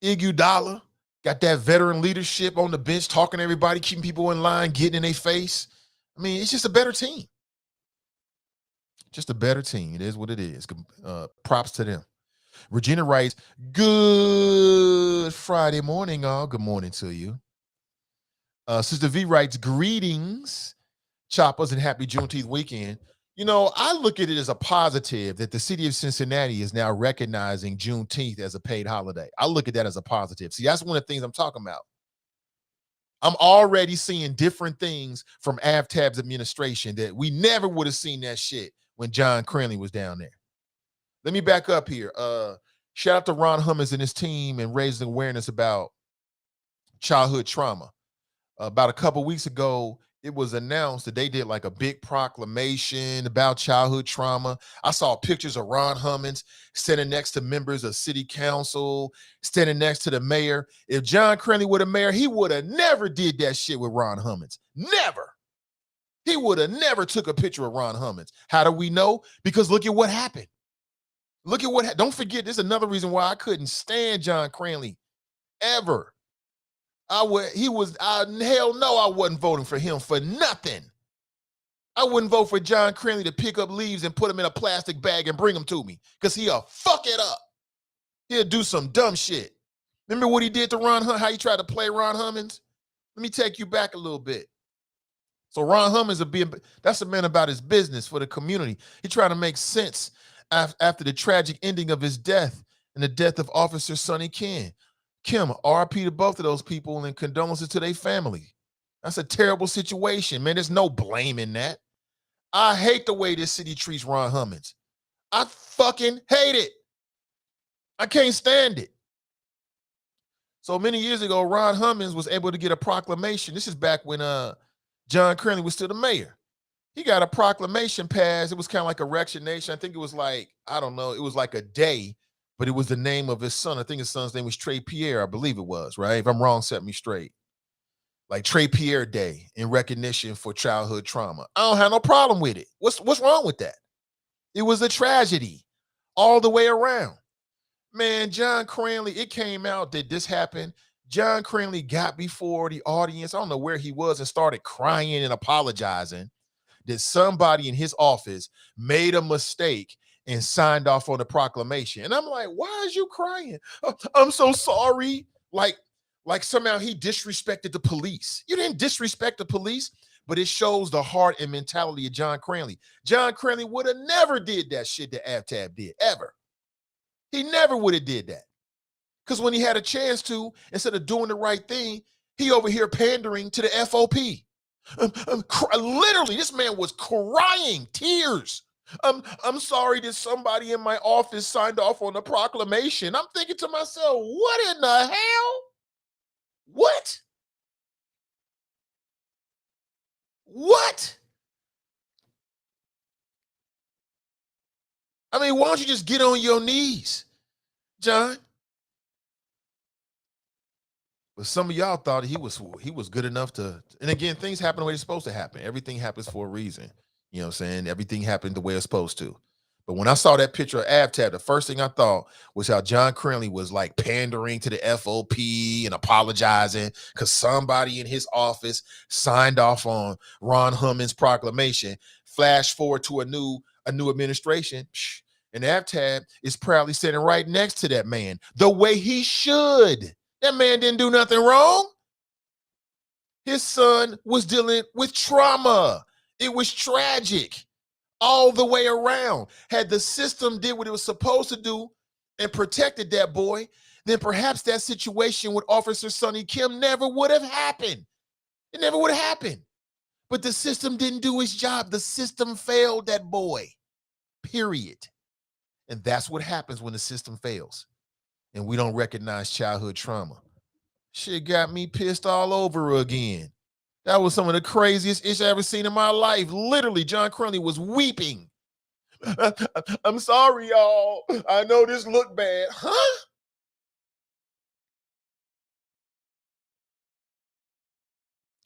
Udala. Got that veteran leadership on the bench, talking to everybody, keeping people in line, getting in their face. I mean, it's just a better team. Just a better team. It is what it is. Props to them. Regina writes, good Friday morning, all. Good morning to you. Sister V writes, greetings, choppers, and happy Juneteenth weekend. You know, I look at it as a positive that the city of Cincinnati is now recognizing Juneteenth as a paid holiday. I look at that as a positive. See, that's one of the things I'm talking about. I'm already seeing different things from AFTAB's administration that we never would have seen that shit when John Cranley was down there. Let me back up here. Shout out to Ron Hummons and his team and raising awareness about childhood trauma. About a couple weeks ago, it was announced that they did like a big proclamation about childhood trauma. I saw pictures of Ron Hummons standing next to members of city council, standing next to the mayor. If John Cranley were the mayor, he would have never did that shit with Ron Hummons. Never. He would have never took a picture of Ron Hummons. How do we know? Because look at what happened. Look at what, don't forget, this is another reason why I couldn't stand John Cranley ever. hell no, I wasn't voting for him for nothing. I wouldn't vote for John Cranley to pick up leaves and put them in a plastic bag and bring them to me because he'll fuck it up. He'll do some dumb shit. Remember what he did to Ron Hummons, how he tried to play Ron Hummons? Let me take you back a little bit. So Ron Hummons, that's a man about his business for the community. He tried to make sense after the tragic ending of his death and the death of Officer Sonny Kim. RIP to both of those people and condolences to their family. That's a terrible situation, man. There's no blame in that. I hate the way this city treats Ron Hummons. I fucking hate it. I can't stand it. So many years ago, Ron Hummons was able to get a proclamation. This is back when John Cranley was still the mayor. He got a proclamation passed. It was kind of like Erection Nation. I think it was like, I don't know, it was like a day, but it was the name of his son. I think his son's name was Traitor, I believe it was, right? If I'm wrong, set me straight. Like Traitor Day in recognition for childhood trauma. I don't have no problem with it. What's wrong with that? It was a tragedy all the way around. Man, John Cranley, it came out that this happened. John Cranley got before the audience, I don't know where he was, and started crying and apologizing that somebody in his office made a mistake and signed off on the proclamation. And I'm like, why is you crying? I'm so sorry. Like somehow he disrespected the police. You didn't disrespect the police, but it shows the heart and mentality of John Cranley. John Cranley would have never did that shit that AFTAB did, ever. He never would have did that. Because when he had a chance to, instead of doing the right thing, he over here pandering to the FOP. Literally, this man was crying, tears. I'm sorry that somebody in my office signed off on the proclamation. I'm thinking to myself, what in the hell? What? What? I mean, why don't you just get on your knees, John? But some of y'all thought he was good enough to, and again, things happen the way it's supposed to happen. Everything happens for a reason. You know what I'm saying? Everything happened the way it's supposed to. But when I saw that picture of AFTAB, the first thing I thought was how John Cranley was like pandering to the FOP and apologizing because somebody in his office signed off on Ron Hummons' proclamation. Flash forward to a new administration, and AFTAB is proudly sitting right next to that man, the way he should. That man didn't do nothing wrong. His son was dealing with trauma. It was tragic all the way around. Had the system did what it was supposed to do and protected that boy, then perhaps that situation with Officer Sonny Kim never would have happened. It never would have happened. But the system didn't do its job. The system failed that boy, period. And that's what happens when the system fails and we don't recognize childhood trauma. Shit got me pissed all over again. That was some of the craziest ish I ever seen in my life. Literally, John Cranley was weeping. I'm sorry, y'all. I know this looked bad. Huh?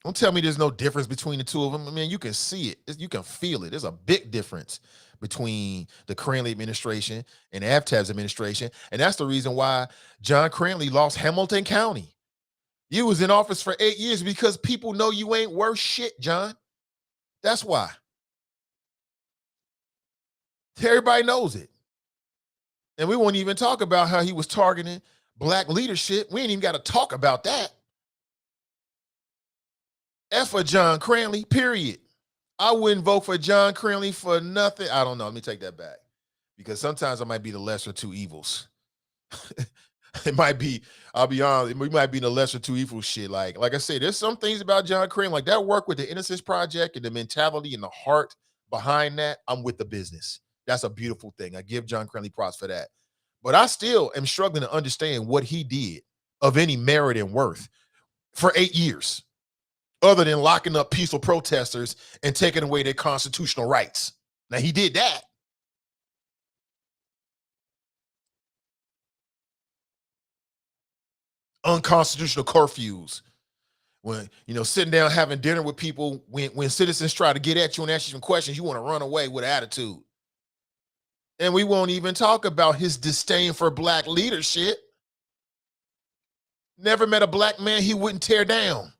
Don't tell me there's no difference between the two of them. I mean, you can see it. You can feel it. There's a big difference between the Cranley administration and AFTAB's administration. And that's the reason why John Cranley lost Hamilton County. You was in office for 8 years because people know you ain't worth shit, John. That's why. Everybody knows it. And we won't even talk about how he was targeting black leadership. We ain't even got to talk about that. F for John Cranley, period. I wouldn't vote for John Crinley for nothing. I don't know. Let me take that back. Because sometimes I might be the lesser of two evils. It might be, I'll be honest, we might be the lesser of two evils shit. Like I said, there's some things about John Crinley, like that work with the Innocence Project and the mentality and the heart behind that. I'm with the business. That's a beautiful thing. I give John Crinley props for that. But I still am struggling to understand what he did of any merit and worth for 8 years, other than locking up peaceful protesters and taking away their constitutional rights. Now, he did that. Unconstitutional curfews. When, sitting down having dinner with people, when citizens try to get at you and ask you some questions, you want to run away with attitude. And we won't even talk about his disdain for black leadership. Never met a black man he wouldn't tear down.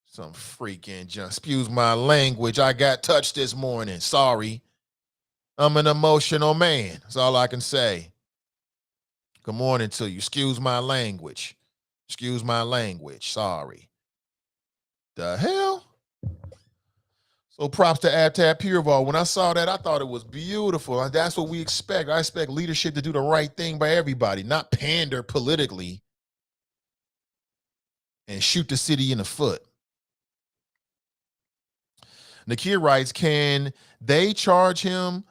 Some freaking junk. Excuse my language. I got touched this morning. Sorry. I'm an emotional man. That's all I can say. Good morning to you. Excuse my language. Excuse my language. Sorry. The hell? So props to Abtab Pureval. When I saw that, I thought it was beautiful. That's what we expect. I expect leadership to do the right thing by everybody, not pander politically and shoot the city in the foot. Nakia writes, can they charge them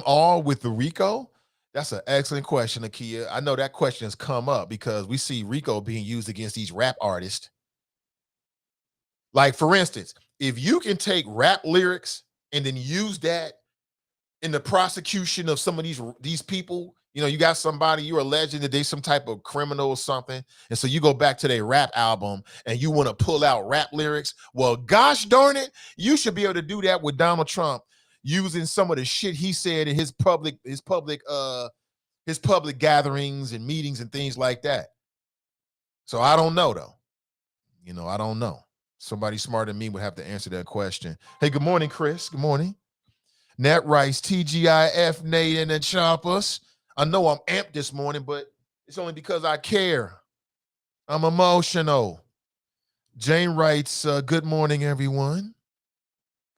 all with the RICO? That's an excellent question, Nakia. I know that question has come up because we see RICO being used against these rap artists. Like, for instance, if you can take rap lyrics and then use that in the prosecution of some of these people, you got somebody, you're alleging that they're some type of criminal or something, and so you go back to their rap album and you want to pull out rap lyrics, well, gosh darn it, you should be able to do that with Donald Trump using some of the shit he said in his public gatherings and meetings and things like that. So I don't know, though. I don't know. Somebody smarter than me would have to answer that question. Hey, good morning, Chris. Good morning. Nat Rice, TGIF, Nate, and the Choppers. I know I'm amped this morning, but it's only because I care. I'm emotional. Jane writes, good morning, everyone.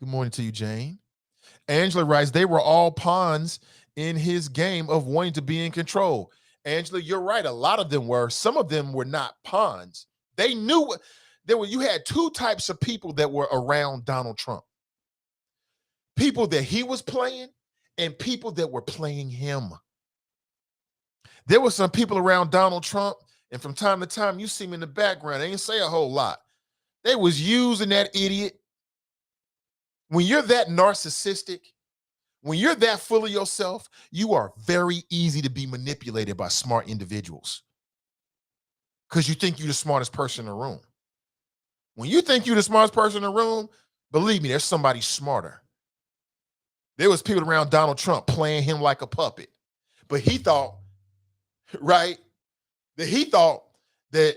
Good morning to you, Jane. Angela writes, they were all pawns in his game of wanting to be in control. Angela, you're right. A lot of them were. Some of them were not pawns. They knew you had two types of people that were around Donald Trump. People that he was playing and people that were playing him. There were some people around Donald Trump, and from time to time, you see him in the background. They didn't say a whole lot. They was using that idiot. When you're that narcissistic, when you're that full of yourself, you are very easy to be manipulated by smart individuals because you think you're the smartest person in the room. When you think you're the smartest person in the room, believe me, there's somebody smarter. There was people around Donald Trump playing him like a puppet, but he thought, right, that he thought that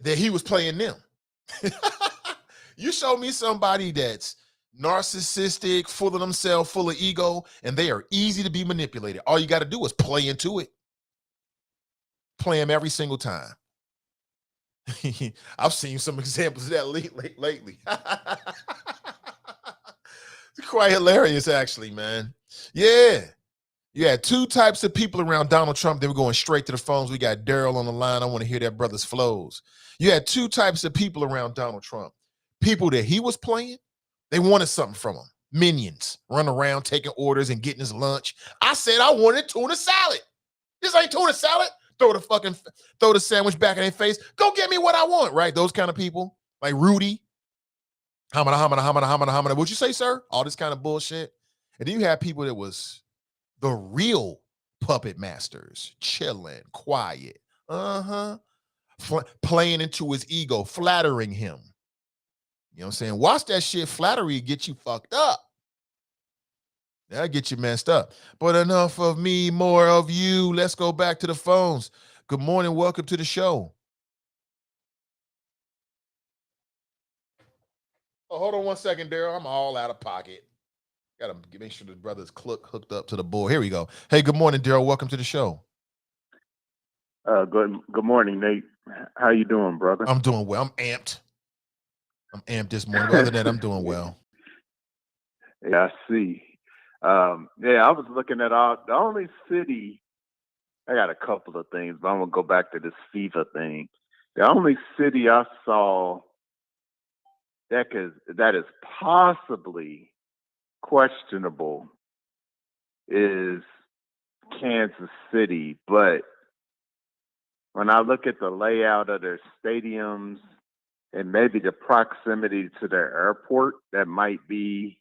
he was playing them. You show me somebody that's narcissistic, full of themselves, full of ego, and they are easy to be manipulated. All you got to do is play into it. Play them every single time. I've seen some examples of that lately. It's quite hilarious, actually, man. Yeah. You had two types of people around Donald Trump. They were going straight to the phones. We got Daryl on the line. I want to hear that brother's flows. You had two types of people around Donald Trump. People that he was playing, they wanted something from him. Minions, run around taking orders and getting his lunch. I said I wanted tuna salad. This ain't tuna salad. Throw the sandwich back in their face. Go get me what I want, right? Those kind of people, like Rudy. Hamana. What'd you say, sir? All this kind of bullshit. And then you have people that was the real puppet masters, chilling, quiet, playing into his ego, flattering him. You know what I'm saying? Watch that shit. Flattery get you fucked up. That'll get you messed up. But enough of me, more of you. Let's go back to the phones. Good morning. Welcome to the show. Oh, hold on one second, Daryl. I'm all out of pocket. Got to make sure the brother's hooked up to the board. Here we go. Hey, good morning, Daryl. Welcome to the show. Good morning, Nate. How you doing, brother? I'm doing well. I'm amped. I'm amped this morning, but other than that, I'm doing well. Yeah, I see. Yeah, I was looking at the only city. I got a couple of things, but I'm gonna go back to this FIFA thing. The only city I saw that is possibly questionable is Kansas City, but when I look at the layout of their stadiums and maybe the proximity to their airport, that might be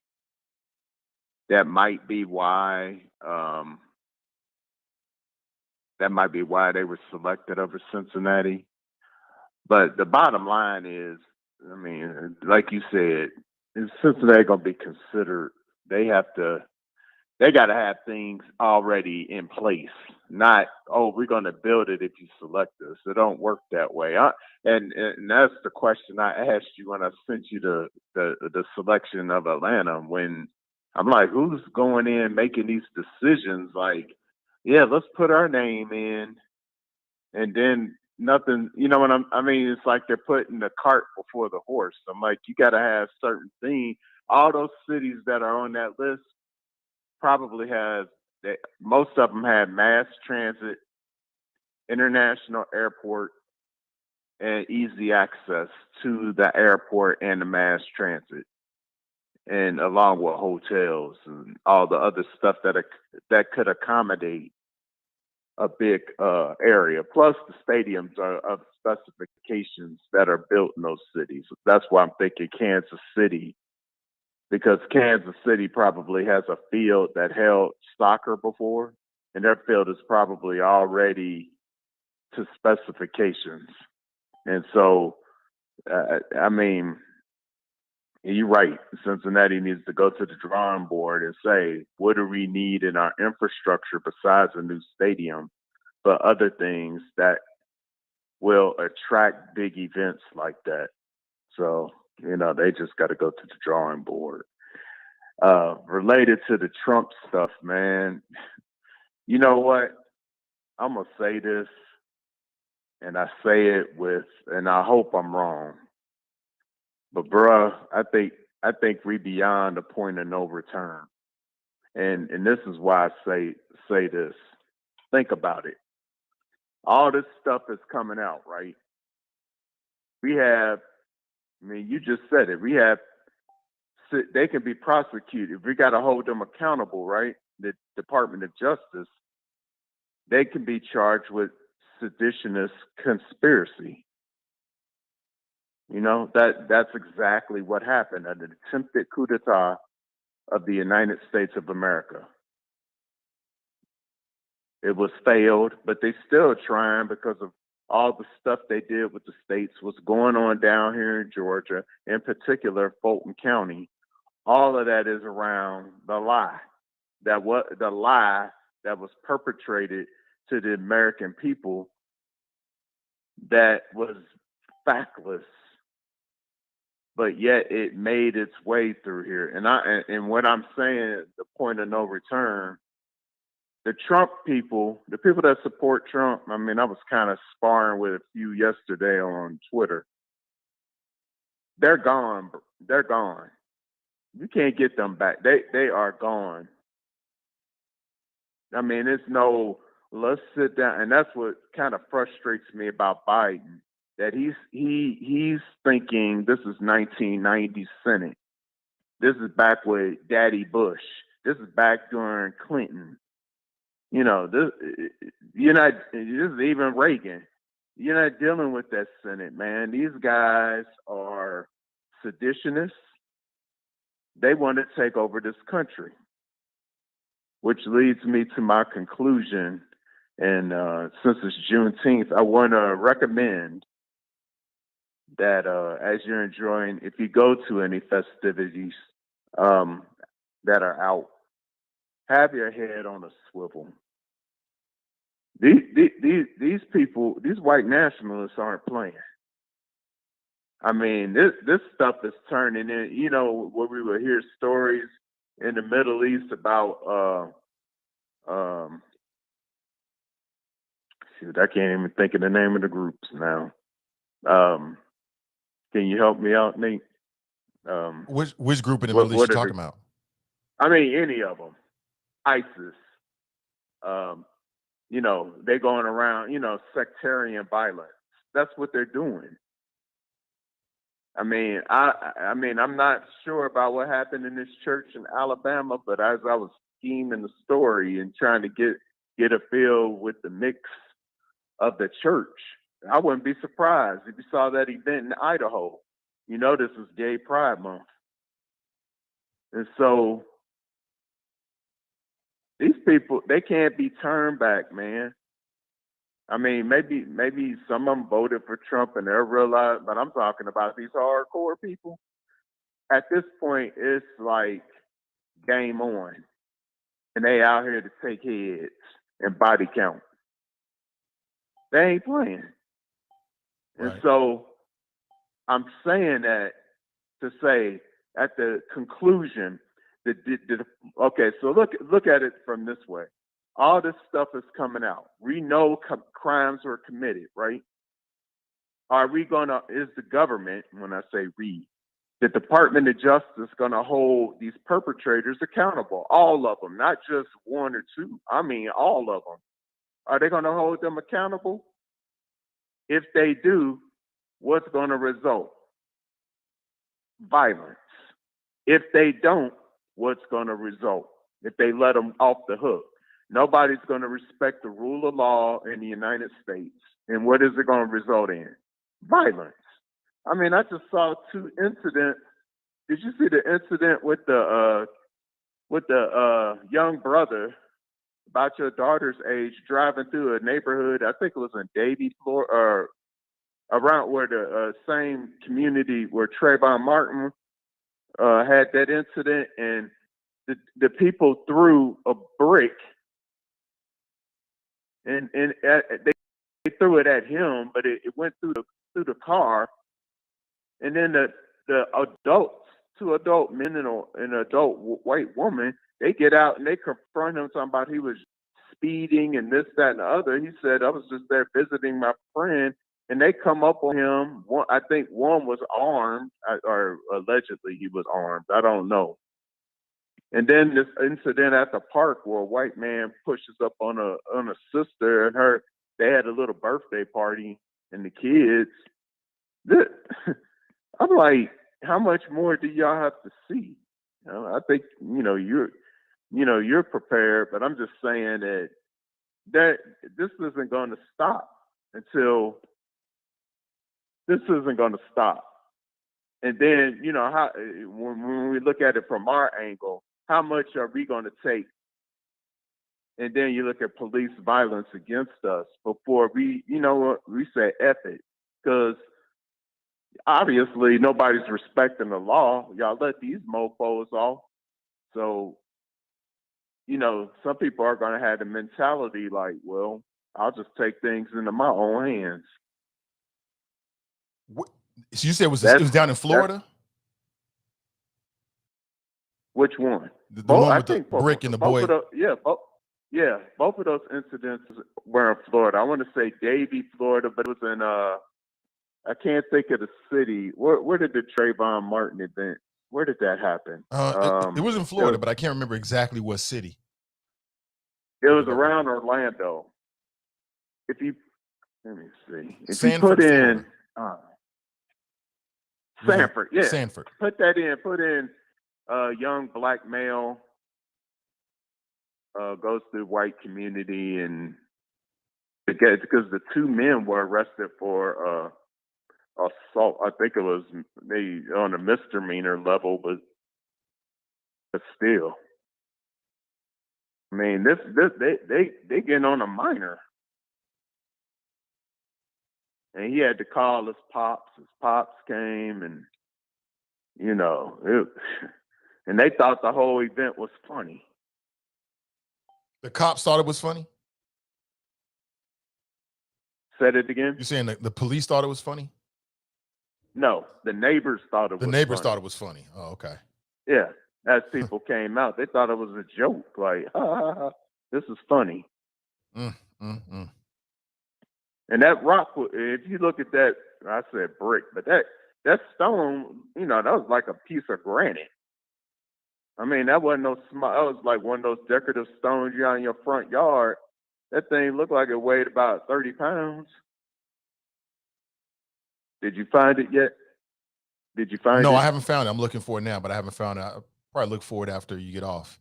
why they were selected over Cincinnati. But the bottom line is, I mean, like you said, is Cincinnati going to be considered? They got to have things already in place. Not, oh, we're going to build it if you select us. It don't work that way. And that's the question I asked you when I sent you the selection of Atlanta. When I'm like, who's going in making these decisions? Like, yeah, let's put our name in, and then nothing. You know what I mean? It's like they're putting the cart before the horse. I'm like, you got to have certain things. All those cities that are on that list probably most of them have mass transit, international airport, and easy access to the airport and the mass transit, and along with hotels and all the other stuff that could accommodate a big area. Plus, the stadiums are of specifications that are built in those cities. That's why I'm thinking Kansas City, because Kansas City probably has a field that held soccer before, and their field is probably already to specifications. And so, I mean, you're right. Cincinnati needs to go to the drawing board and say, what do we need in our infrastructure besides a new stadium, but other things that will attract big events like that? So, they just got to go to the drawing board. Related to the Trump stuff, man, you know what? I'm going to say this, and I say it and I hope I'm wrong. But bruh, I think we beyond the point of no return. And this is why I say this. Think about it. All this stuff is coming out, right? You just said it. They can be prosecuted. We got to hold them accountable, right? The Department of Justice, they can be charged with seditionist conspiracy. That's exactly what happened, an attempted coup d'etat of the United States of America. It was failed, but they still trying because of all the stuff they did with the states, what's going on down here in Georgia, in particular Fulton County. All of that is around the lie that was perpetrated to the American people that was factless, but yet it made its way through here. And what I'm saying, the point of no return, the Trump people, the people that support Trump, I was kind of sparring with a few yesterday on Twitter. They're gone. They're gone. You can't get them back. They are gone. It's no, let's sit down. And that's what kind of frustrates me about Biden, that he's thinking this is 1990 Senate. This is back with Daddy Bush. This is back during Clinton. This is even Reagan. You're not dealing with that Senate, man. These guys are seditionists. They want to take over this country, which leads me to my conclusion. And since it's Juneteenth, I want to recommend that as you're enjoying, if you go to any festivities that are out, have your head on a swivel. These people, these white nationalists aren't playing. This stuff is turning in, where we would hear stories in the Middle East about, shoot, I can't even think of the name of the groups now. Can you help me out, Nate? Which group in the Middle East what you are talking about? I mean, any of them. ISIS. You know, they're going around, you know, sectarian violence. That's what they're doing. I mean, I'm not sure about what happened in this church in Alabama, but as I was scheming the story and trying to get a feel with the mix of the church, I wouldn't be surprised if you saw that event in Idaho. You know, this is Gay Pride Month. And so these people, they can't be turned back, man. I mean, maybe some of them voted for Trump and they'll realize, but I'm talking about these hardcore people. At this point, it's like game on. And they out here to take heads and body count. They ain't playing. Right. And so I'm saying that to say at the conclusion, okay, so look at it from this way. All this stuff is coming out. We know crimes were committed, right? Is the government, when I say we, the Department of Justice going to hold these perpetrators accountable? All of them, not just one or two. I mean, all of them. Are they going to hold them accountable? If they do, what's going to result? Violence. If they don't, what's going to result? If they let them off the hook? Nobody's going to respect the rule of law in the United States. And what is it going to result in? Violence. I mean, I just saw two incidents. Did you see the incident with the young brother about your daughter's age driving through a neighborhood? I think it was in Davie, Florida, or around where the same community where Trayvon Martin had that incident, and the people threw a brick. And they threw it at him, but it went through the car. And then the adults, two adult men and an adult white woman, they get out and they confront him talking about he was speeding and this, that, and the other. He said, I was just there visiting my friend. And they come up on him. I think one was armed, or allegedly he was armed. I don't know. And then this incident at the park where a white man pushes up on a sister and her. They had a little birthday party and the kids. I'm like, how much more do y'all have to see? You know, I think you're prepared, but I'm just saying that this isn't going to stop until this isn't going to stop. And then how when we look at it from our angle, how much are we going to take? And then you look at police violence against us before we say F it, because obviously nobody's respecting the law. Y'all let these mofos off. So, some people are going to have the mentality like, well, I'll just take things into my own hands. So you said it was down in Florida? Which one? The one with the brick and the boy. Both of those incidents were in Florida. I want to say Davie, Florida, but it was in I can't think of the city. Where did the Trayvon Martin event? Where did that happen? It was in Florida, but I can't remember exactly what city. It was around Orlando. Let me see. If Sanford, you put in Sanford, yeah. Sanford. Put that in. Put in young black male goes to the white community, and because the two men were arrested for assault. I think it was maybe on a misdemeanor level, but still. I mean, they getting on a minor. And he had to call his pops. His pops came, and and they thought the whole event was funny. The cops thought it was funny? Said it again? You're saying the police thought it was funny? No, the neighbors thought it was funny. The neighbors thought it was funny. Oh, okay. Yeah. As people came out, they thought it was a joke. Like, this is funny. And that rock, if you look at that, I said brick, but that stone that was like a piece of granite. I mean, that wasn't no small. That was like one of those decorative stones you got in your front yard. That thing looked like it weighed about 30 pounds. Did you find it yet? Did you find it? No, I haven't found it. I'm looking for it now, but I haven't found it. I'll probably look for it after you get off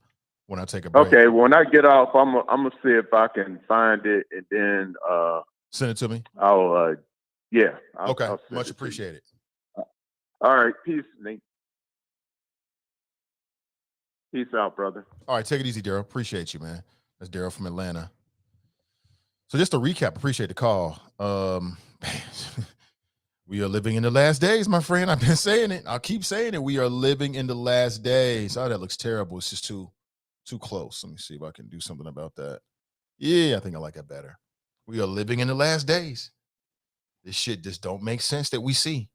when I take a break. Okay, when I get off, I'm gonna see if I can find it, and then send it to me. I'll Okay, I'll much appreciated. All right, peace, Nate. Peace out, brother. All right, take it easy, Daryl. Appreciate you, man. That's Daryl from Atlanta. So just to recap, appreciate the call. We are living in the last days, my friend. I've been saying it. I'll keep saying it. We are living in the last days. Oh, that looks terrible. It's just too close. Let me see if I can do something about that. Yeah, I think I like that better. We are living in the last days. This shit just don't make sense that we see.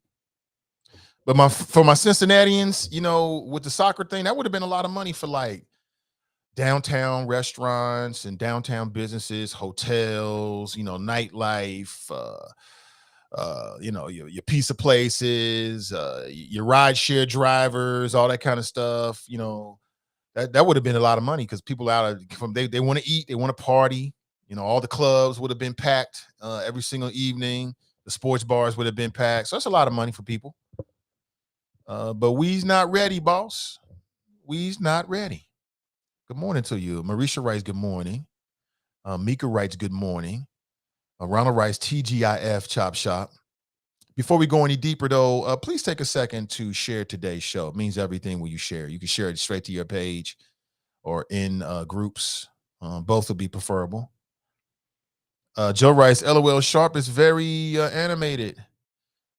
But for my Cincinnatians, with the soccer thing, that would have been a lot of money for like downtown restaurants and downtown businesses, hotels, nightlife, your pizza places, your rideshare drivers, all that kind of stuff. That would have been a lot of money because people they want to eat, they want to party. All the clubs would have been packed every single evening. The sports bars would have been packed. So that's a lot of money for people. But we's not ready, boss. We's not ready. Good morning to you. Marisha writes, good morning. Mika writes, good morning. Ronald writes, TGIF Chop Shop. Before we go any deeper, though, please take a second to share today's show. It means everything when you share. You can share it straight to your page or in groups. Both will be preferable. Joe writes, LOL Sharp is very animated.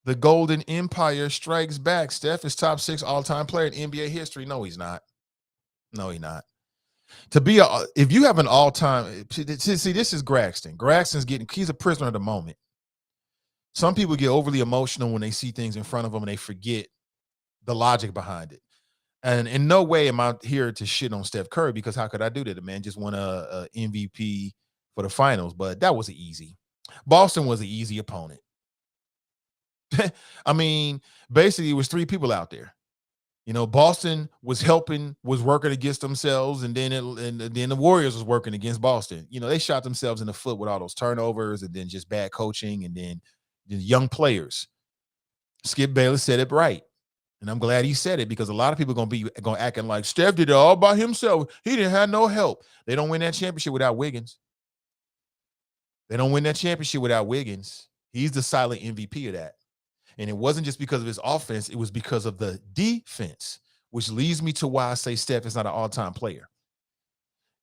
The Golden Empire strikes back. Steph is top 6 all-time player in NBA history. No, he's not. No, he's not. If you have an all-time, see, this is Graxton. He's a prisoner of the moment. Some people get overly emotional when they see things in front of them and they forget the logic behind it. And in no way am I here to shit on Steph Curry, because how could I do that? The man just won a MVP for the finals, but that was easy. Boston was an easy opponent. I mean, basically it was 3 people out there. Boston was working against themselves, and then the Warriors was working against Boston. They shot themselves in the foot with all those turnovers and then just bad coaching and then the young players. Skip Bayless said it right, and I'm glad he said it, because a lot of people going acting like Steph did it all by himself. He didn't have no help. They don't win that championship without Wiggins. They don't win that championship without Wiggins. He's the silent MVP of that. And it wasn't just because of his offense. It was because of the defense, which leads me to why I say Steph is not an all-time player.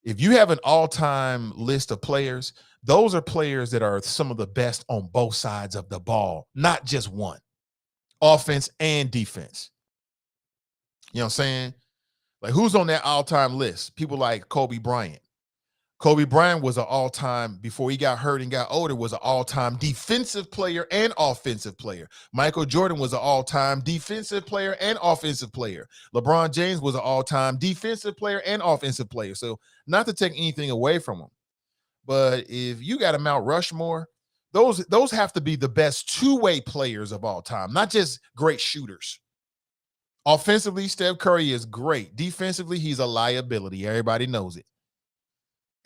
If you have an all-time list of players, those are players that are some of the best on both sides of the ball, not just one, offense and defense. You know what I'm saying? Like, who's on that all-time list? People like Kobe Bryant. Kobe Bryant was an all-time, before he got hurt and got older, was an all-time defensive player and offensive player. Michael Jordan was an all-time defensive player and offensive player. LeBron James was an all-time defensive player and offensive player. So not to take anything away from him, but if you got a Mount Rushmore, those have to be the best two-way players of all time, not just great shooters. Offensively, Steph Curry is great. Defensively, he's a liability. Everybody knows it.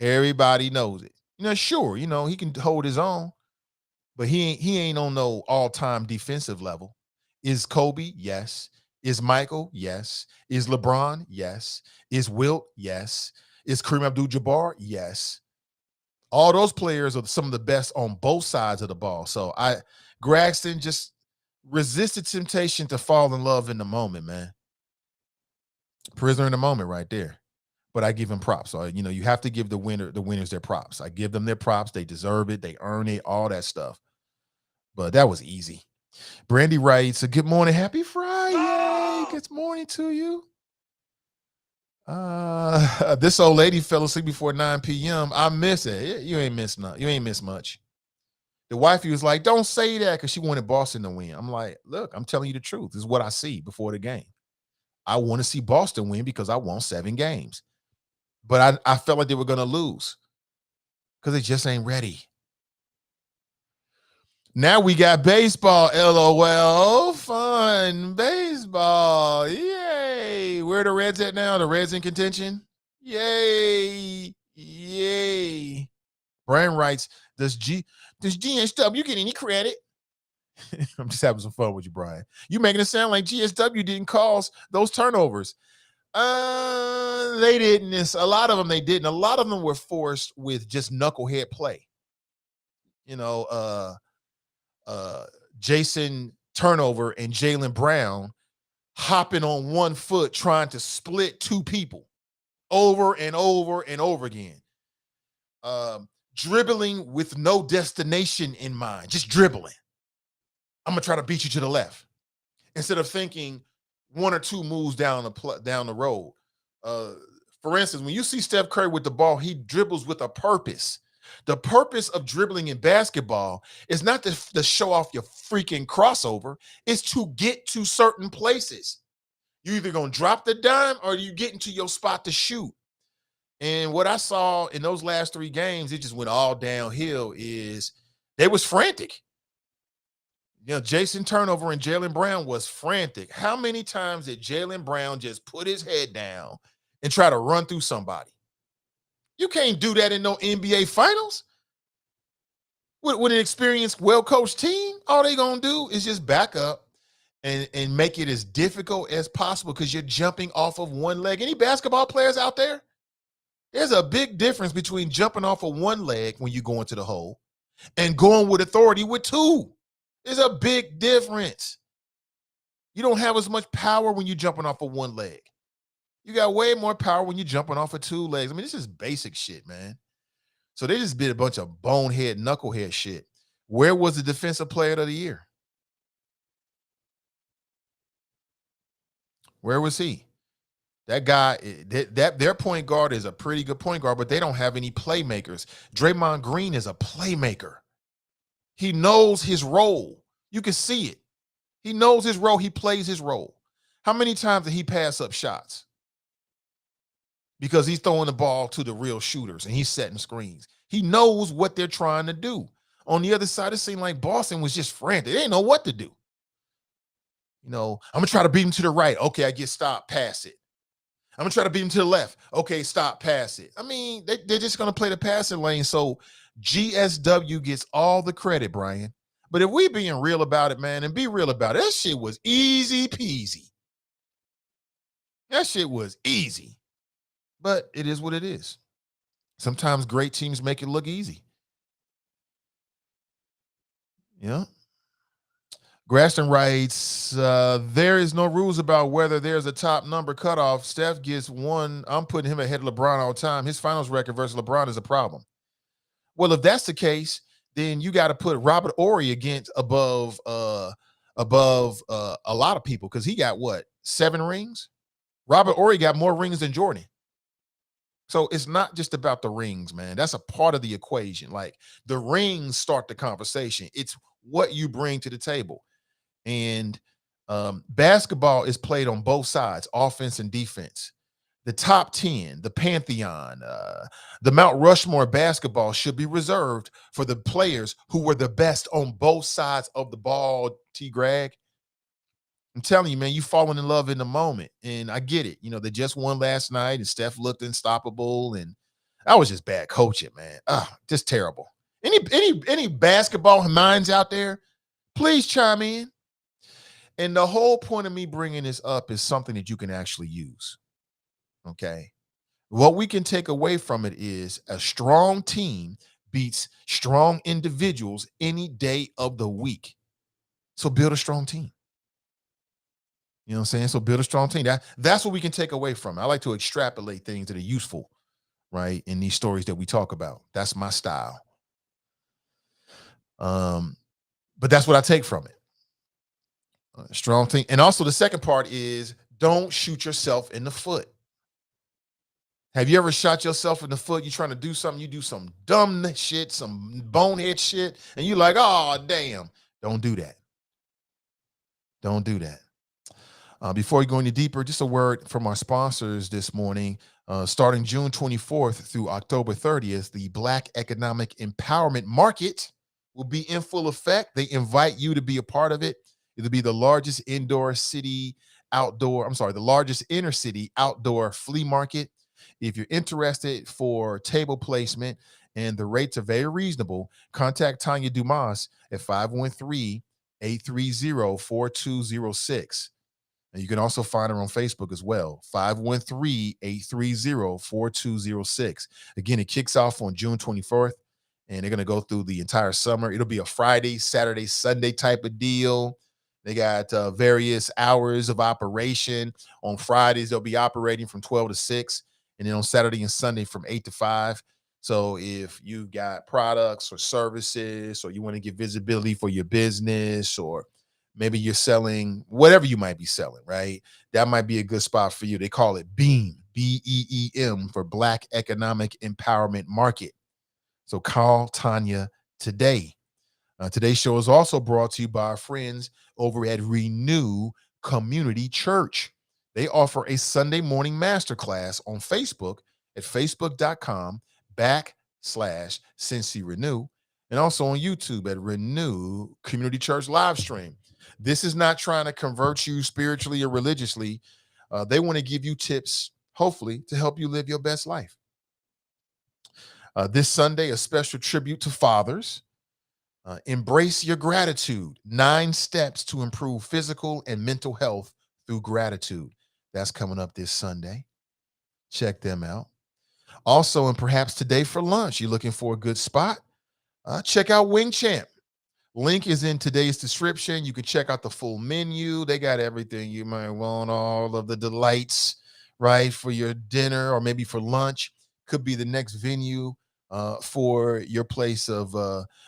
Everybody knows it. Sure, he can hold his own, but he ain't on no all-time defensive level. Is Kobe? Yes. Is Michael? Yes. Is LeBron? Yes. Is Wilt? Yes. Is Kareem Abdul-Jabbar? Yes. All those players are some of the best on both sides of the ball. So Graxton, just resist the temptation to fall in love in the moment, man. Prisoner in the moment right there. But I give him props. So, you have to give the winners their props. I give them their props. They deserve it. They earn it, all that stuff. But that was easy. Brandy writes, good morning. Happy Friday. Good morning to you. This old lady fell asleep before 9 p.m. I miss it. You ain't miss nothing. You ain't miss much. The wifey was like, don't say that, because she wanted Boston to win. I'm like, look, I'm telling you the truth. This is what I see before the game. I want to see Boston win because I want 7 games. But I felt like they were going to lose because they just ain't ready. Now we got baseball, LOL. Fun baseball. Yay. Where are the Reds at now? The Reds in contention? Yay. Yay. Brian writes, does GSW get any credit? I'm just having some fun with you, Brian. You making it sound like GSW didn't cause those turnovers. They didn't. A lot of them they didn't. A lot of them were forced with just knucklehead play. You know, Jason Turnover and Jaylen Brown hopping on one foot trying to split two people over and over and over again. Dribbling with no destination in mind, just dribbling. I'm going to try to beat you to the left instead of thinking one or two moves down the road. For instance, when you see Steph Curry with the ball, he dribbles with a purpose. The purpose of dribbling in basketball is not to show off your freaking crossover. It's to get to certain places. You're either going to drop the dime or you get into your spot to shoot. And what I saw in those last 3 games, it just went all downhill, is they was frantic. You know, Jason Turnover and Jaylen Brown was frantic. How many times did Jaylen Brown just put his head down and try to run through somebody? You can't do that in no NBA finals. With an experienced, well-coached team, all they going to do is just back up and make it as difficult as possible because you're jumping off of one leg. Any basketball players out there? There's a big difference between jumping off of one leg when you go into the hole and going with authority with 2. There's a big difference. You don't have as much power when you're jumping off of one leg. You got way more power when you're jumping off of 2 legs. I mean, this is basic shit, man. So they just did a bunch of bonehead, knucklehead shit. Where was the defensive player of the year? Where was he? That guy, their point guard is a pretty good point guard, but they don't have any playmakers. Draymond Green is a playmaker. He knows his role. You can see it. He knows his role. He plays his role. How many times did he pass up shots? Because he's throwing the ball to the real shooters and he's setting screens. He knows what they're trying to do. On the other side, it seemed like Boston was just frantic. They didn't know what to do. You know, I'm going to try to beat him to the right. Okay, I get stopped, pass it. I'm going to try to beat him to the left. Okay, stop, pass it. I mean, they're just going to play the passing lane. So GSW gets all the credit, Brian. But if we being real about it, man, and be real about it, that shit was easy peasy. That shit was easy. But it is what it is. Sometimes great teams make it look easy. Yeah. Graston writes, there is no rules about whether there's a top number cutoff. Steph gets 1. I'm putting him ahead of LeBron all the time. His finals record versus LeBron is a problem. Well, if that's the case, then you got to put Robert Horry above a lot of people because he got, 7 rings? Robert Horry got more rings than Jordan. So it's not just about the rings, man. That's a part of the equation. Like, the rings start the conversation. It's what you bring to the table. And basketball is played on both sides, offense and defense. The top 10, the Pantheon, the Mount Rushmore basketball should be reserved for the players who were the best on both sides of the ball, T. Greg. I'm telling you, man, you falling in love in the moment. And I get it. You know, they just won last night and Steph looked unstoppable. And that was just bad coaching, man. Just terrible. Any basketball minds out there, please chime in. And the whole point of me bringing this up is something that you can actually use. Okay. What we can take away from it is a strong team beats strong individuals any day of the week. So build a strong team. You know what I'm saying? So build a strong team. That's what we can take away from it. I like to extrapolate things that are useful, right, in these stories that we talk about. That's my style. But that's what I take from it. Strong team. And also the second part is don't shoot yourself in the foot. Have you ever shot yourself in the foot? You're trying to do something, you do some dumb shit, some bonehead shit, and you're like, oh, damn. Don't do that. Don't do that. Before we go any deeper, just a word from our sponsors this morning. Starting June 24th through October 30th, the Black Economic Empowerment Market will be in full effect. They invite you to be a part of it. It'll be the largest the largest inner city outdoor flea market. If you're interested for table placement and the rates are very reasonable, contact Tanya Dumas at 513-830-4206. And you can also find her on Facebook as well, 513-830-4206. Again, it kicks off on June 24th, and they're going to go through the entire summer. It'll be a Friday, Saturday, Sunday type of deal. They got various hours of operation. On Fridays, they'll be operating from 12 to 6, and then on Saturday and Sunday from 8 to 5. So if you got products or services, or you want to get visibility for your business, or maybe you're selling whatever you might be selling, right? That might be a good spot for you. They call it BEAM, BEEM, for Black Economic Empowerment Market. So call Tanya today. Today's show is also brought to you by our friends over at Renew Community Church. They offer a Sunday morning masterclass on Facebook at facebook.com/Cincy Renew, and also on YouTube at Renew Community Church live stream. This is not trying to convert you spiritually or religiously. They want to give you tips, hopefully, to help you live your best life. This Sunday, a special tribute to fathers. Embrace your gratitude. 9 steps to improve physical and mental health through gratitude. That's coming up this Sunday. Check them out. Also, and perhaps today for lunch, you're looking for a good spot, check out Wing Champ. Link is in today's description. You can check out the full menu. They got everything you might want, all of the delights, right, for your dinner or maybe for lunch. Could be the next venue for your place of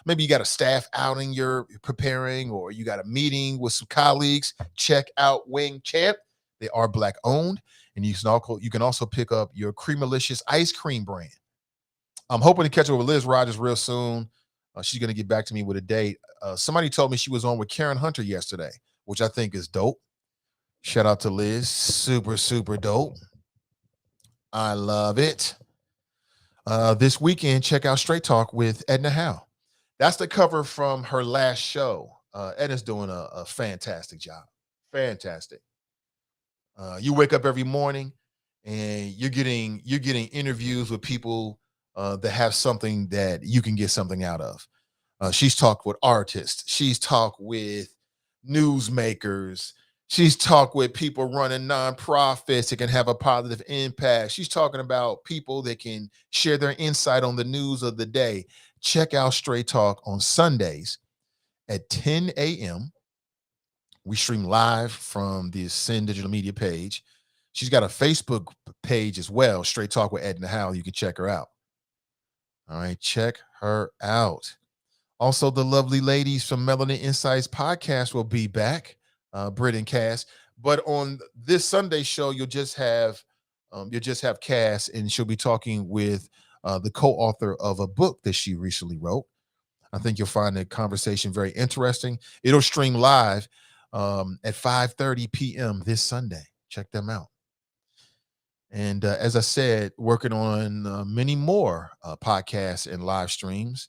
maybe you got a staff outing you're preparing, or you got a meeting with some colleagues. Check out Wing Champ. They are Black owned, and you can also pick up your Creamalicious ice cream brand. I'm hoping to catch up with Liz Rogers real soon. She's going to get back to me with a date. Somebody told me she was on with Karen Hunter yesterday, which I think is dope. Shout out to Liz. Super, super dope. I love it. This weekend, check out Straight Talk with Edna Howe. That's the cover from her last show. Edna's doing a fantastic job. Fantastic. You wake up every morning and you're getting interviews with people that have something that you can get something out of. She's talked with artists. She's talked with newsmakers. She's talked with people running nonprofits that can have a positive impact. She's talking about people that can share their insight on the news of the day. Check out Straight Talk on Sundays at 10 a.m. We stream live from the Ascend Digital Media page. She's got a Facebook page as well, Straight Talk with Edna Howe. You can check her out. All right, check her out. Also, the lovely ladies from Melanin Insights podcast will be back, Britt and Cass. But on this Sunday show, you'll just have Cass, and she'll be talking with the co-author of a book that she recently wrote. I think you'll find the conversation very interesting. It'll stream live at 5:30 p.m. this Sunday. Check them out. And as I said, working on many more podcasts and live streams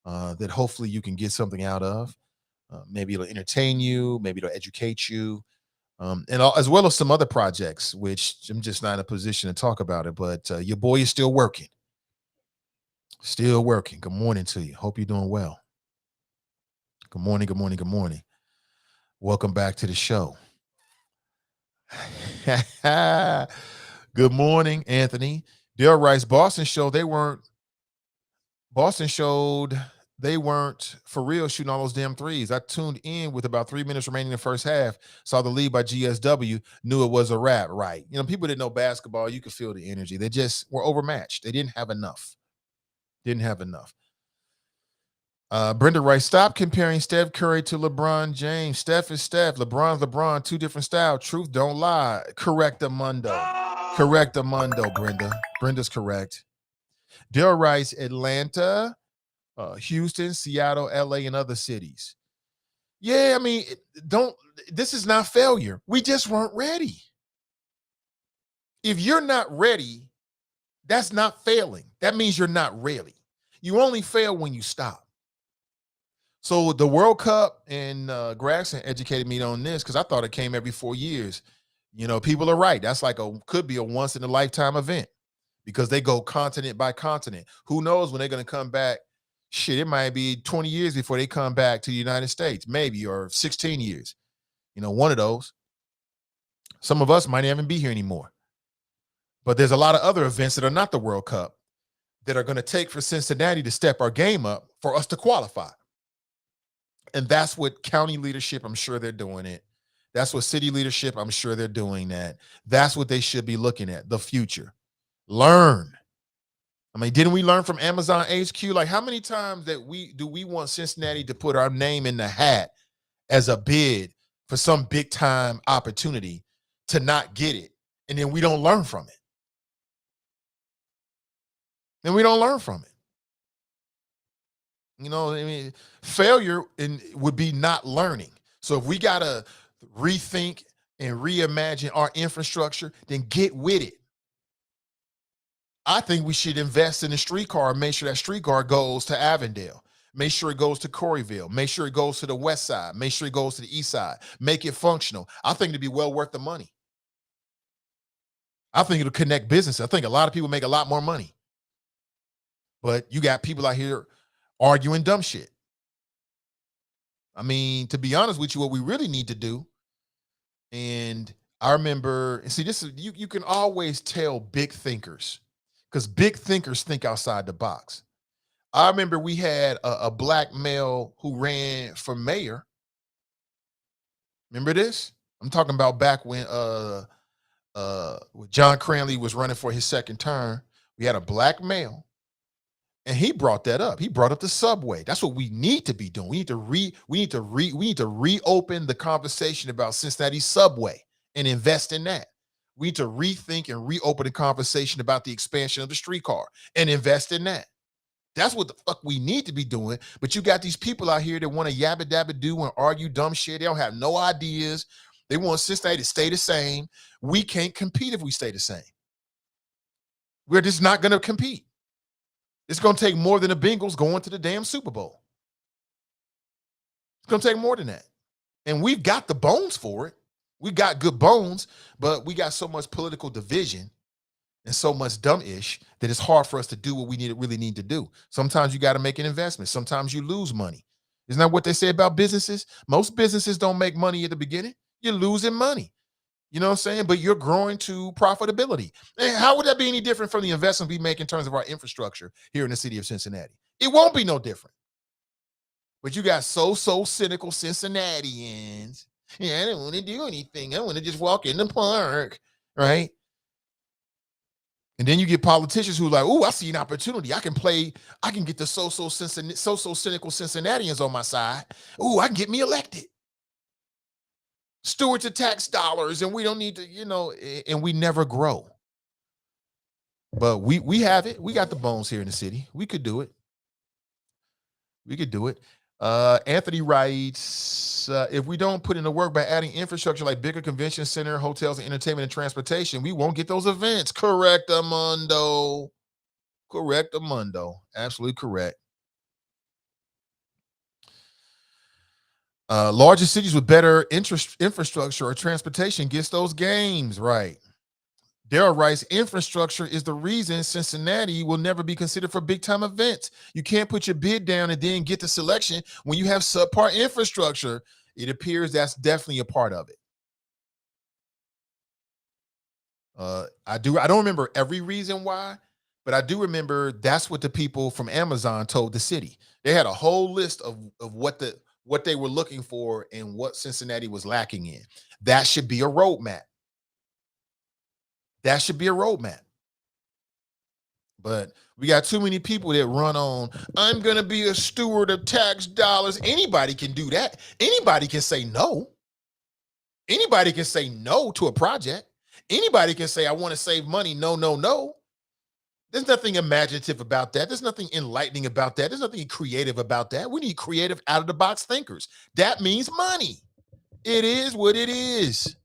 that hopefully you can get something out of. Maybe it'll entertain you, maybe it'll educate you, as well as some other projects, which I'm just not in a position to talk about it, but your boy is still working. Still working. Good morning to you. Hope you're doing well. Good morning, good morning, good morning. Welcome back to the show. Good morning, Anthony. Dale writes, Boston showed they weren't for real shooting all those damn threes. I tuned in with about 3 minutes remaining in the first half, saw the lead by GSW, knew it was a wrap, right? You know, people didn't know basketball. You could feel the energy. They just were overmatched. They didn't have enough. Brenda writes, stop comparing Steph Curry to LeBron James. Steph is Steph. LeBron's LeBron. 2 different styles. Truth don't lie. Correctamundo, Brenda. Brenda's correct. Dale writes, Atlanta, Houston, Seattle, LA, and other cities. Yeah, I mean, this is not failure. We just weren't ready. If you're not ready, that's not failing. That means you're not ready. You only fail when you stop. So the World Cup, and Gregson educated me on this because I thought it came every 4 years. People are right. That's could be a once in a lifetime event because they go continent by continent. Who knows when they're going to come back? Shit, it might be 20 years before they come back to the United States, maybe, or 16 years. One of those. Some of us might not even be here anymore. But there's a lot of other events that are not the World Cup that are going to take for Cincinnati to step our game up for us to qualify. And that's what county leadership, I'm sure they're doing it. That's what city leadership, I'm sure they're doing that. That's what they should be looking at, the future. Learn. I mean, didn't we learn from Amazon HQ? Like, how many times do we want Cincinnati to put our name in the hat as a bid for some big time opportunity to not get it, and then we don't learn from it? And we don't learn from it. Failure would be not learning. So if we got to rethink and reimagine our infrastructure, then get with it. I think we should invest in the streetcar and make sure that streetcar goes to Avondale. Make sure it goes to Coreyville. Make sure it goes to the west side. Make sure it goes to the east side. Make it functional. I think it'd be well worth the money. I think it'll connect business. I think a lot of people make a lot more money. But you got people out here arguing dumb shit. I mean, to be honest with you, what we really need to do, and I remember, see, this is you can always tell big thinkers, because big thinkers think outside the box. I remember we had a black male who ran for mayor. Remember this? I'm talking about back when John Cranley was running for his second term. We had a black male. And he brought that up. He brought up the subway. That's what we need to be doing. We need to reopen the conversation about Cincinnati subway and invest in that. We need to rethink and reopen the conversation about the expansion of the streetcar and invest in that. That's what the fuck we need to be doing. But you got these people out here that want to yabba dabba do and argue dumb shit. They don't have no ideas. They want Cincinnati to stay the same. We can't compete if we stay the same. We're just not going to compete. It's going to take more than the Bengals going to the damn Super Bowl. It's going to take more than that. And we've got the bones for it. We got good bones, but we got so much political division and so much dumb-ish that it's hard for us to do what we really need to do. Sometimes you got to make an investment. Sometimes you lose money. Isn't that what they say about businesses? Most businesses don't make money at the beginning. You're losing money. You know what I'm saying? But you're growing to profitability. And how would that be any different from the investment we make in terms of our infrastructure here in the city of Cincinnati? It won't be no different. But you got so cynical Cincinnatians. Yeah, I don't want to do anything. I want to just walk in the park, right? And then you get politicians who are like, oh, I see an opportunity. I can get the so-so cynical Cincinnatians on my side. Oh, I can get me elected. Stewards of tax dollars, and we don't need to, and we never grow. But we have it. We got the bones here in the city. We could do it. Anthony writes, if we don't put in the work by adding infrastructure like bigger convention center, hotels, and entertainment and transportation, we won't get those events. Correct, Amundo. Absolutely correct. Larger cities with better infrastructure or transportation gets those games, right? Daryl writes, infrastructure is the reason Cincinnati will never be considered for big-time events. You can't put your bid down and then get the selection when you have subpar infrastructure. It appears that's definitely a part of it. I don't remember every reason why, but I do remember that's what the people from Amazon told the city. They had a whole list of what they were looking for and what Cincinnati was lacking in. That should be a roadmap. But we got too many people that run on, I'm going to be a steward of tax dollars. Anybody can do that. Anybody can say no. Anybody can say no to a project. Anybody can say, I want to save money. No. There's nothing imaginative about that. There's nothing enlightening about that. There's nothing creative about that. We need creative, out-of-the-box thinkers. That means money. It is what it is.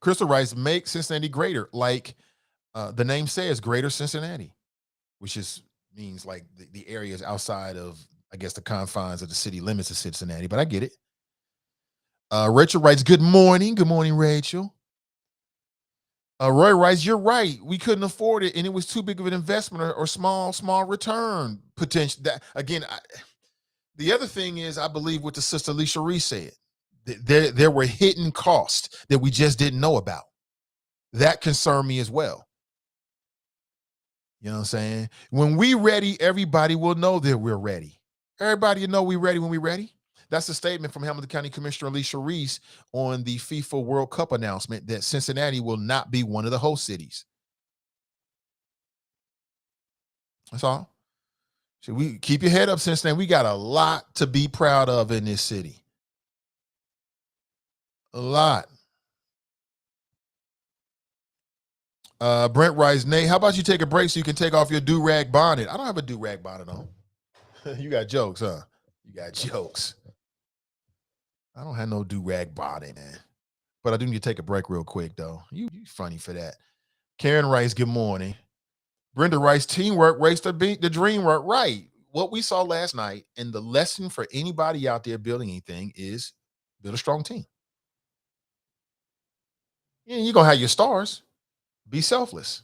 Crystal writes, make Cincinnati greater, like The name says Greater Cincinnati, which means like the areas outside of, I guess, the confines of the city limits of Cincinnati, but I get it. Rachel writes, good morning. Good morning, Rachel. Roy writes, you're right. We couldn't afford it, and it was too big of an investment or small return potential. That again, the other thing is, I believe what the sister Alicia Reese said. There were hidden costs that we just didn't know about. That concerned me as well. You know what I'm saying? When we ready, everybody will know that we're ready. Everybody will know we're ready when we're ready. That's a statement from Hamilton County Commissioner Alicia Reese on the FIFA World Cup announcement that Cincinnati will not be one of the host cities. That's all. So we keep your head up, Cincinnati. We got a lot to be proud of in this city. A lot. Brent writes, Nate, how about you take a break so you can take off your do-rag bonnet? I don't have a do-rag bonnet on. You got jokes, huh? You got jokes. I don't have no do-rag bonnet, man. But I do need to take a break real quick, though. You funny for that. Karen writes, good morning. Brenda writes, teamwork makes the dream work. Right. What we saw last night, and the lesson for anybody out there building anything is build a strong team. Yeah, you're going to have your stars. Be selfless.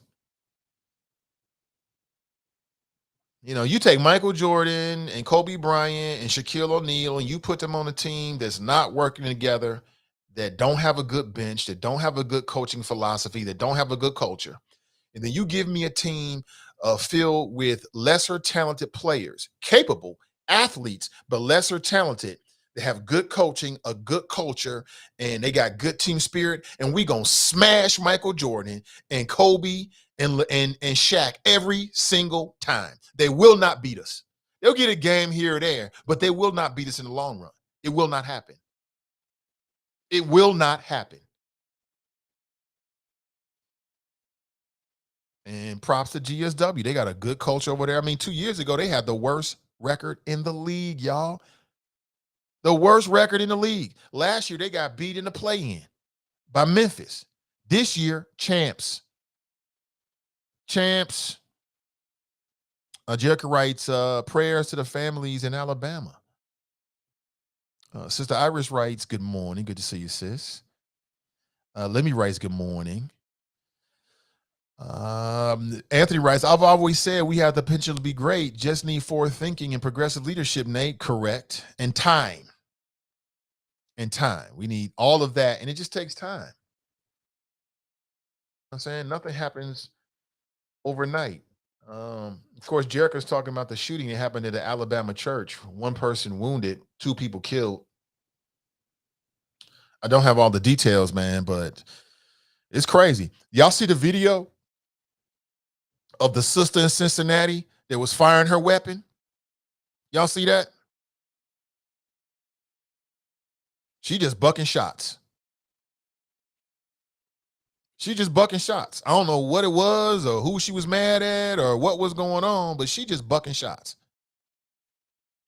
You know, you take Michael Jordan and Kobe Bryant and Shaquille O'Neal and you put them on a team that's not working together, that don't have a good bench, that don't have a good coaching philosophy, that don't have a good culture. And then you give me a team filled with lesser talented players, capable athletes, but lesser talented. They have good coaching, a good culture, and they got good team spirit. And we gonna smash Michael Jordan and Kobe and Shaq every single time. They will not beat us. They'll get a game here or there, but they will not beat us in the long run. It will not happen. It will not happen. And props to GSW. They got a good culture over there. I mean, 2 years ago, they had the worst record in the league, y'all. The worst record in the league. Last year, they got beat in the play-in by Memphis. This year, champs. Champs. Jericho writes, prayers to the families in Alabama. Sister Iris writes, good morning. Good to see you, sis. Lemmy writes, good morning. Anthony writes, I've always said we have the potential to be great. Just need forward thinking and progressive leadership, Nate. Correct. And time. We need all of that. And it just takes time. I'm saying nothing happens overnight. Of course, Jericho's talking about the shooting that happened at the Alabama church. 1 person wounded, 2 people killed. I don't have all the details, man, but it's crazy. Y'all see the video of the sister in Cincinnati that was firing her weapon? Y'all see that? She just bucking shots. She just bucking shots. I don't know what it was or who she was mad at or what was going on, but she just bucking shots.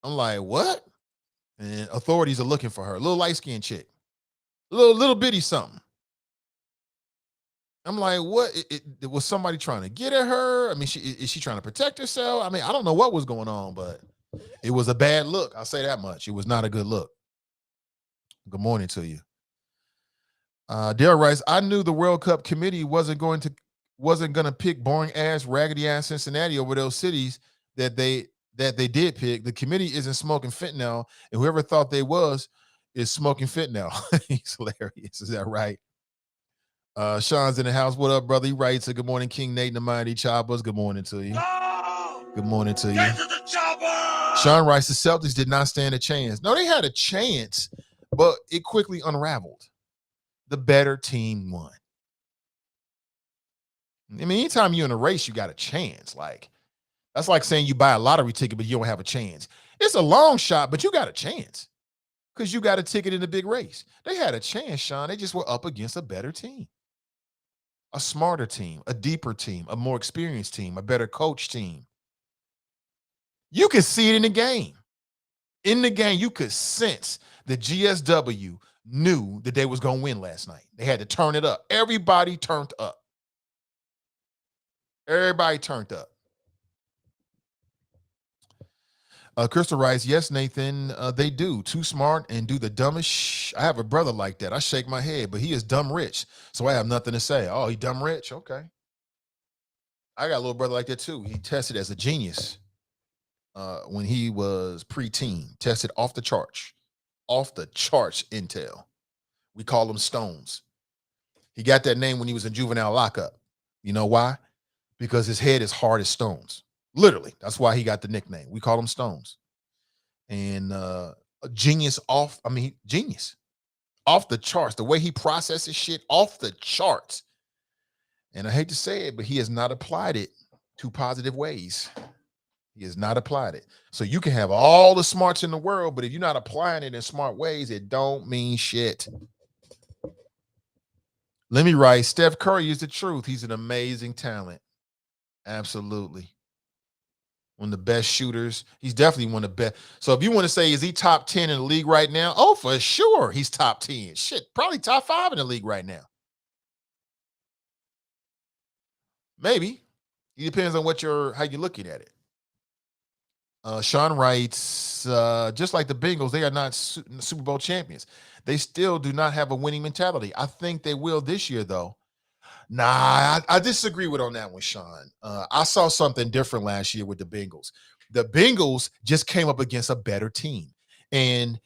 I'm like, what? And authorities are looking for her. A little light-skinned chick. Little bitty something. I'm like, what? It was somebody trying to get at her? I mean, is she trying to protect herself? I mean, I don't know what was going on, but it was a bad look. I'll say that much. It was not a good look. Good morning to you. Dale writes, I knew the World Cup committee wasn't going to pick boring ass, raggedy ass Cincinnati over those cities that they did pick. The committee isn't smoking fentanyl, and whoever thought they was is smoking fentanyl. He's hilarious. Is that right? Sean's in the house. What up, brother? He writes, good morning, King Nate and the Mighty Choppers. Good morning to you. Oh, good morning to you. get to the chopper! Sean writes, the Celtics did not stand a chance. No, they had a chance, but it quickly unraveled. The better team won. I mean, anytime you're in a race, you got a chance. Like, that's like saying you buy a lottery ticket, but you don't have a chance. It's a long shot, but you got a chance because you got a ticket in the big race. They had a chance, Sean. They just were up against a better team, a smarter team, a deeper team, a more experienced team, a better coach team. You could see it in the game. In the game, you could sense the GSW knew that they was going to win last night. They had to turn it up. Everybody turned up. Everybody turned up. Crystal writes, yes, Nathan, they do. Too smart and do the dumbest I have a brother like that. I shake my head, but he is dumb rich, so I have nothing to say. Oh, he dumb rich? Okay. I got a little brother like that too. He tested as a genius when he was preteen. Tested off the charts. Off the charts intel. We call him Stones. He got that name when he was in juvenile lockup. You know why? Because his head is hard as stones. Literally. That's why he got the nickname. We call him Stones. And a genius genius. Off the charts. The way he processes shit, off the charts. And I hate to say it, but he has not applied it to positive ways. He has not applied it. So you can have all the smarts in the world, but if you're not applying it in smart ways, it don't mean shit. Let me write, Steph Curry is the truth. He's an amazing talent. Absolutely. One of the best shooters. He's definitely one of the best. So if you want to say, is he top 10 in the league right now? Oh, for sure. He's top 10. Shit, probably top 5 in the league right now. Maybe. It depends on how you're looking at it. Sean writes, just like the Bengals, they are not Super Bowl champions. They still do not have a winning mentality. I think they will this year, though. Nah, I disagree with on that one, Sean. I saw something different last year with the Bengals. The Bengals just came up against a better team. And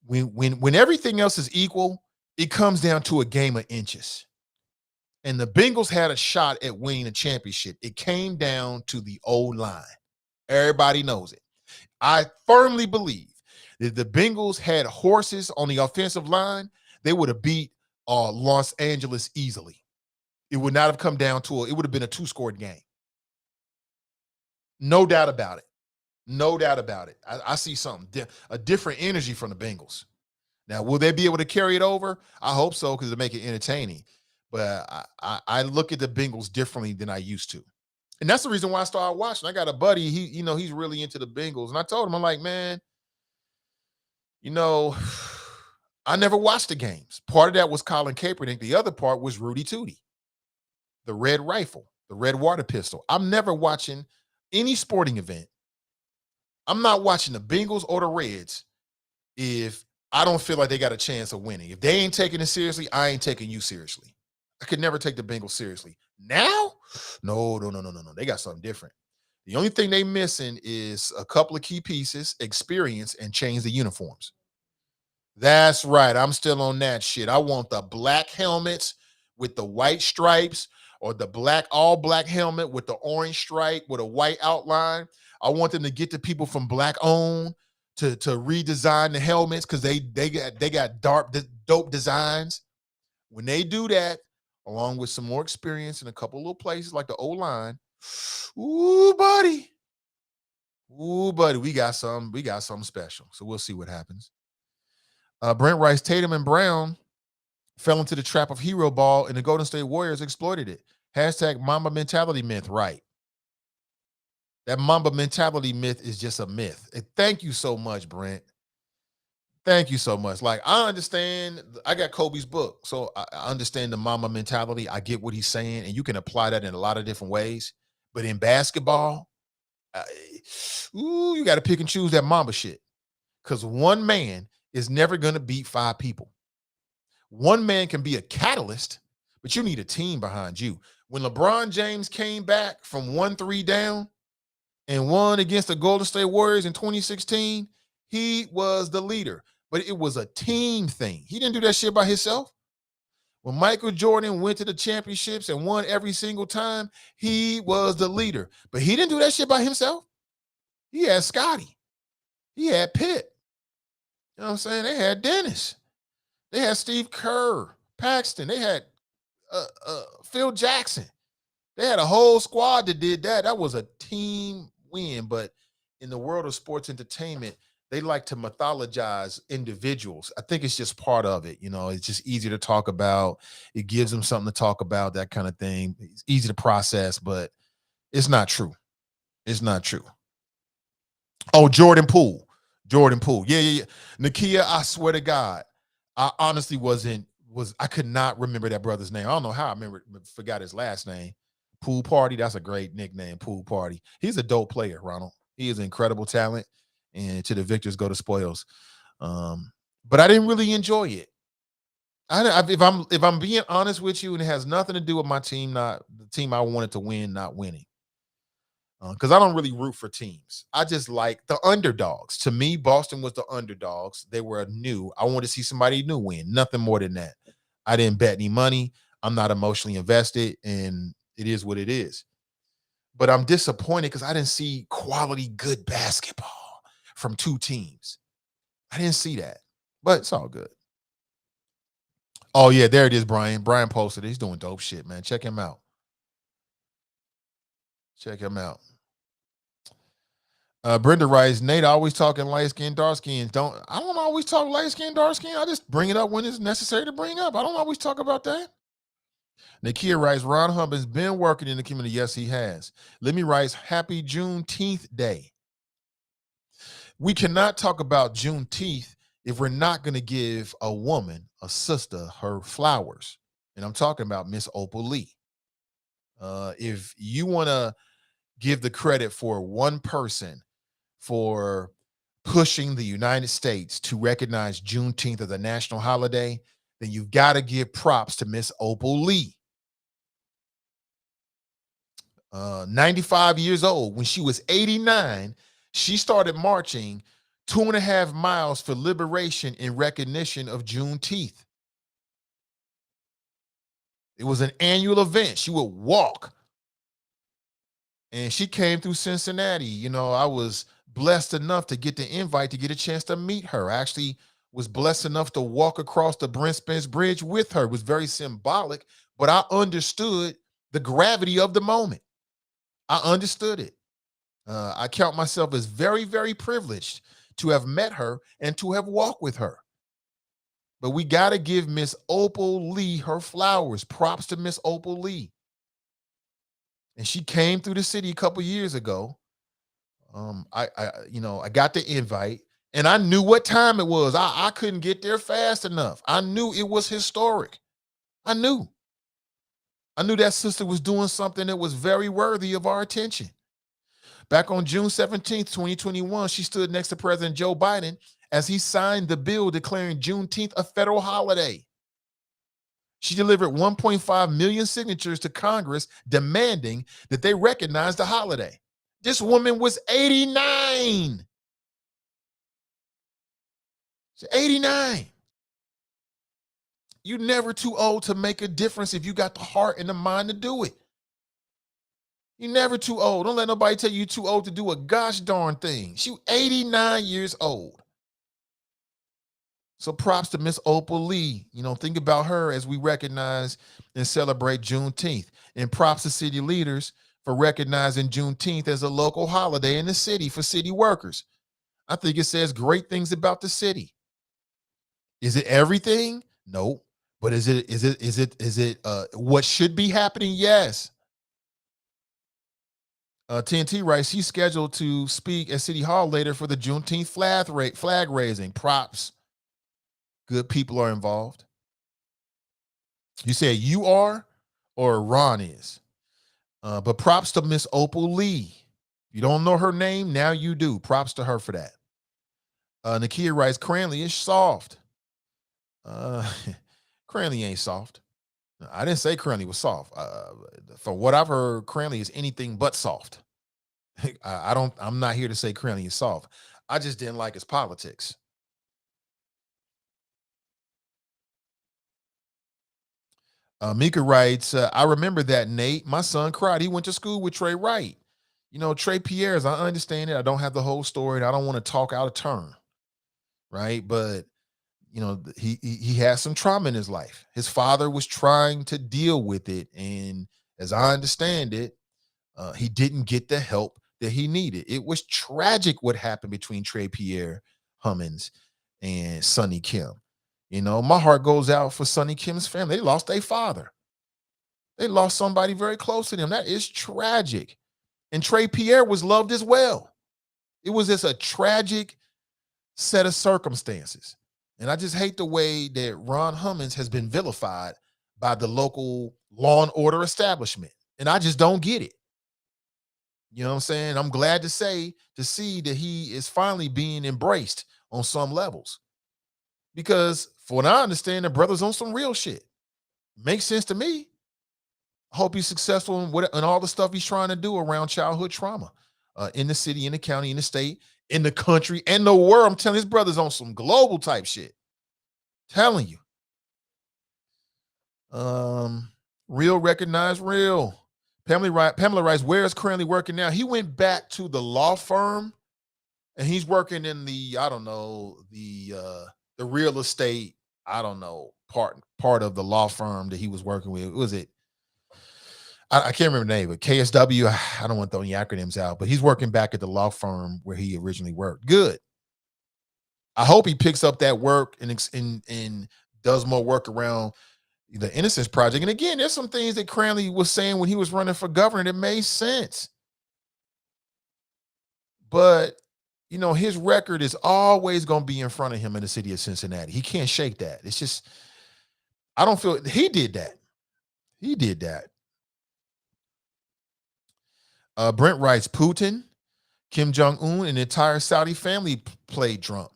when everything else is equal, it comes down to a game of inches. And the Bengals had a shot at winning a championship. It came down to the O-line. Everybody knows it. I firmly believe that if the Bengals had horses on the offensive line, they would have beat Los Angeles easily. It would not have come down to it would have been a 2-scored game. No doubt about it. No doubt about it. I see something, a different energy from the Bengals. Now, will they be able to carry it over? I hope so, because it'll make it entertaining. But I look at the Bengals differently than I used to. And that's the reason why I started watching. I got a buddy, he's really into the Bengals. And I told him, I'm like, man, I never watched the games. Part of that was Colin Kaepernick. The other part was Rudy Tootie, the red rifle, the red water pistol. I'm never watching any sporting event. I'm not watching the Bengals or the Reds if I don't feel like they got a chance of winning. If they ain't taking it seriously, I ain't taking you seriously. I could never take the Bengals seriously. Now? No. They got something different. The only thing they missing is a couple of key pieces, experience, and change the uniforms. That's right. I'm still on that shit. I want the black helmets with the white stripes, or the all black helmet with the orange stripe with a white outline. I want them to get the people from Black Owned to redesign the helmets, because they got dope designs. When they do that, along with some more experience in a couple little places like the O-line, ooh, buddy, we got something special. So we'll see what happens. Brent writes, Tatum and Brown fell into the trap of hero ball, and the Golden State Warriors exploited it. Hashtag Mamba mentality myth. Right. That Mamba mentality myth is just a myth. And thank you so much, Brent. Thank you so much. Like, I understand. I got Kobe's book, so I understand the Mamba mentality. I get what he's saying, and you can apply that in a lot of different ways. But in basketball, you got to pick and choose that Mamba shit, because one man is never going to beat 5 people. One man can be a catalyst, but you need a team behind you. When LeBron James came back from 1-3 down and won against the Golden State Warriors in 2016, he was the leader, but it was a team thing. He didn't do that shit by himself. When Michael Jordan went to the championships and won every single time, he was the leader, but he didn't do that shit by himself. He had Scotty. He had Pitt. You know what I'm saying? They had Dennis. They had Steve Kerr, Paxton. They had Phil Jackson. They had a whole squad that did that. That was a team win. But in the world of sports entertainment, they like to mythologize individuals. I think it's just part of it. It's just easier to talk about. It gives them something to talk about, that kind of thing. It's easy to process, but it's not true. It's not true. Oh, Jordan Poole. Yeah. Nakia, I swear to God, I honestly I could not remember that brother's name. I don't know how I forgot his last name, Pool Party. That's a great nickname, Pool Party. He's a dope player, Ronald. He is an incredible talent, and to the victors go the spoils. But I didn't really enjoy it. If I'm being honest with you, and it has nothing to do with my team, not the team I wanted to win, not winning. Because I don't really root for teams. I just like the underdogs. To me, Boston was the underdogs. They were new. I wanted to see somebody new win. Nothing more than that. I didn't bet any money. I'm not emotionally invested, and it is what it is. But I'm disappointed because I didn't see quality, good basketball from two teams. I didn't see that, but it's all good. Oh, yeah, there it is, Brian. Brian posted it. He's doing dope shit, man. Check him out. Check him out. Brenda writes, Nate always talking light skin, dark skin. I don't always talk light skin, dark skin. I just bring it up when it's necessary to bring up. I don't always talk about that. Nakia writes, Ron Hubbard's been working in the community. Yes, he has. Let me write, happy Juneteenth Day. We cannot talk about Juneteenth if we're not going to give a woman, a sister, her flowers. And I'm talking about Miss Opal Lee. If you want to give the credit for one person for pushing the United States to recognize Juneteenth as a national holiday, then you've got to give props to Miss Opal Lee. 95 years old. When she was 89, she started marching 2.5 miles for liberation in recognition of Juneteenth. It was an annual event. She would walk. And she came through Cincinnati. You know, I was blessed enough to get the invite to get a chance to meet her. I actually was blessed enough to walk across the Brent Spence Bridge with her. It was very symbolic, but I understood the gravity of the moment. I understood it. I count myself as very, very privileged to have met her and to have walked with her. But we got to give Miss Opal Lee her flowers. Props to Miss Opal Lee. And she came through the city a couple years ago. I got the invite, and I knew what time it was. I couldn't get there fast enough. I knew it was historic. I knew that sister was doing something that was very worthy of our attention. Back on June 17th, 2021, she stood next to President Joe Biden as he signed the bill declaring Juneteenth a federal holiday. She delivered 1.5 million signatures to Congress demanding that they recognize the holiday. This woman was 89. She's 89. You're never too old to make a difference if you got the heart and the mind to do it. You're never too old. Don't let nobody tell you you're too old to do a gosh darn thing. She's 89 years old. So props to Miss Opal Lee. You know, think about her as we recognize and celebrate Juneteenth. And props to city leaders for recognizing Juneteenth as a local holiday in the city for city workers. I think it says great things about the city. Is it everything? No. But is it what should be happening? Yes. TNT writes, he's scheduled to speak at City Hall later for the Juneteenth flag raising. Props. Good people are involved. You say you are or Ron is. But props to Miss Opal Lee. You don't know her name, now you do. Props to her for that. Nakia writes, Cranley is soft. Cranley ain't soft. I didn't say Cranley was soft. From what I've heard, Cranley is anything but soft. I'm not here to say Cranley is soft. I just didn't like his politics. Mika writes, I remember that, Nate. My son cried. He went to school with Trey Wright. You know, Trey Pierre's, I understand it. I don't have the whole story, and I don't want to talk out of turn, right? But, you know, he has some trauma in his life. His father was trying to deal with it, and as I understand it, he didn't get the help that he needed. It was tragic what happened between Trey Pierre Hummins and Sonny Kim. You know, my heart goes out for Sonny Kim's family. They lost their father. They lost somebody very close to them. That is tragic. And Trey Pierre was loved as well. It was just a tragic set of circumstances. And I just hate the way that Ron Hummins has been vilified by the local law and order establishment. And I just don't get it. You know what I'm saying? I'm glad to see that he is finally being embraced on some levels. Because for what I understand, the brother's on some real shit. Makes sense to me. I hope he's successful in all the stuff he's trying to do around childhood trauma in the city, in the county, in the state, in the country, and the world. I'm telling his brother's on some global type shit. Telling you. Real recognize real. Pamela writes, where is currently working now? He went back to the law firm and he's working in the, I don't know, the real estate, I don't know, part of the law firm that he was working with. Was it? I can't remember the name, but KSW. I don't want to throw any acronyms out, but he's working back at the law firm where he originally worked. Good. I hope he picks up that work and does more work around the Innocence Project. And again, there's some things that Cranley was saying when he was running for governor that made sense. But, you know, his record is always going to be in front of him in the city of Cincinnati. He can't shake that. It's just, I don't feel he did that. He did that. Brent writes, Putin, Kim Jong-un, and the entire Saudi family played Trump.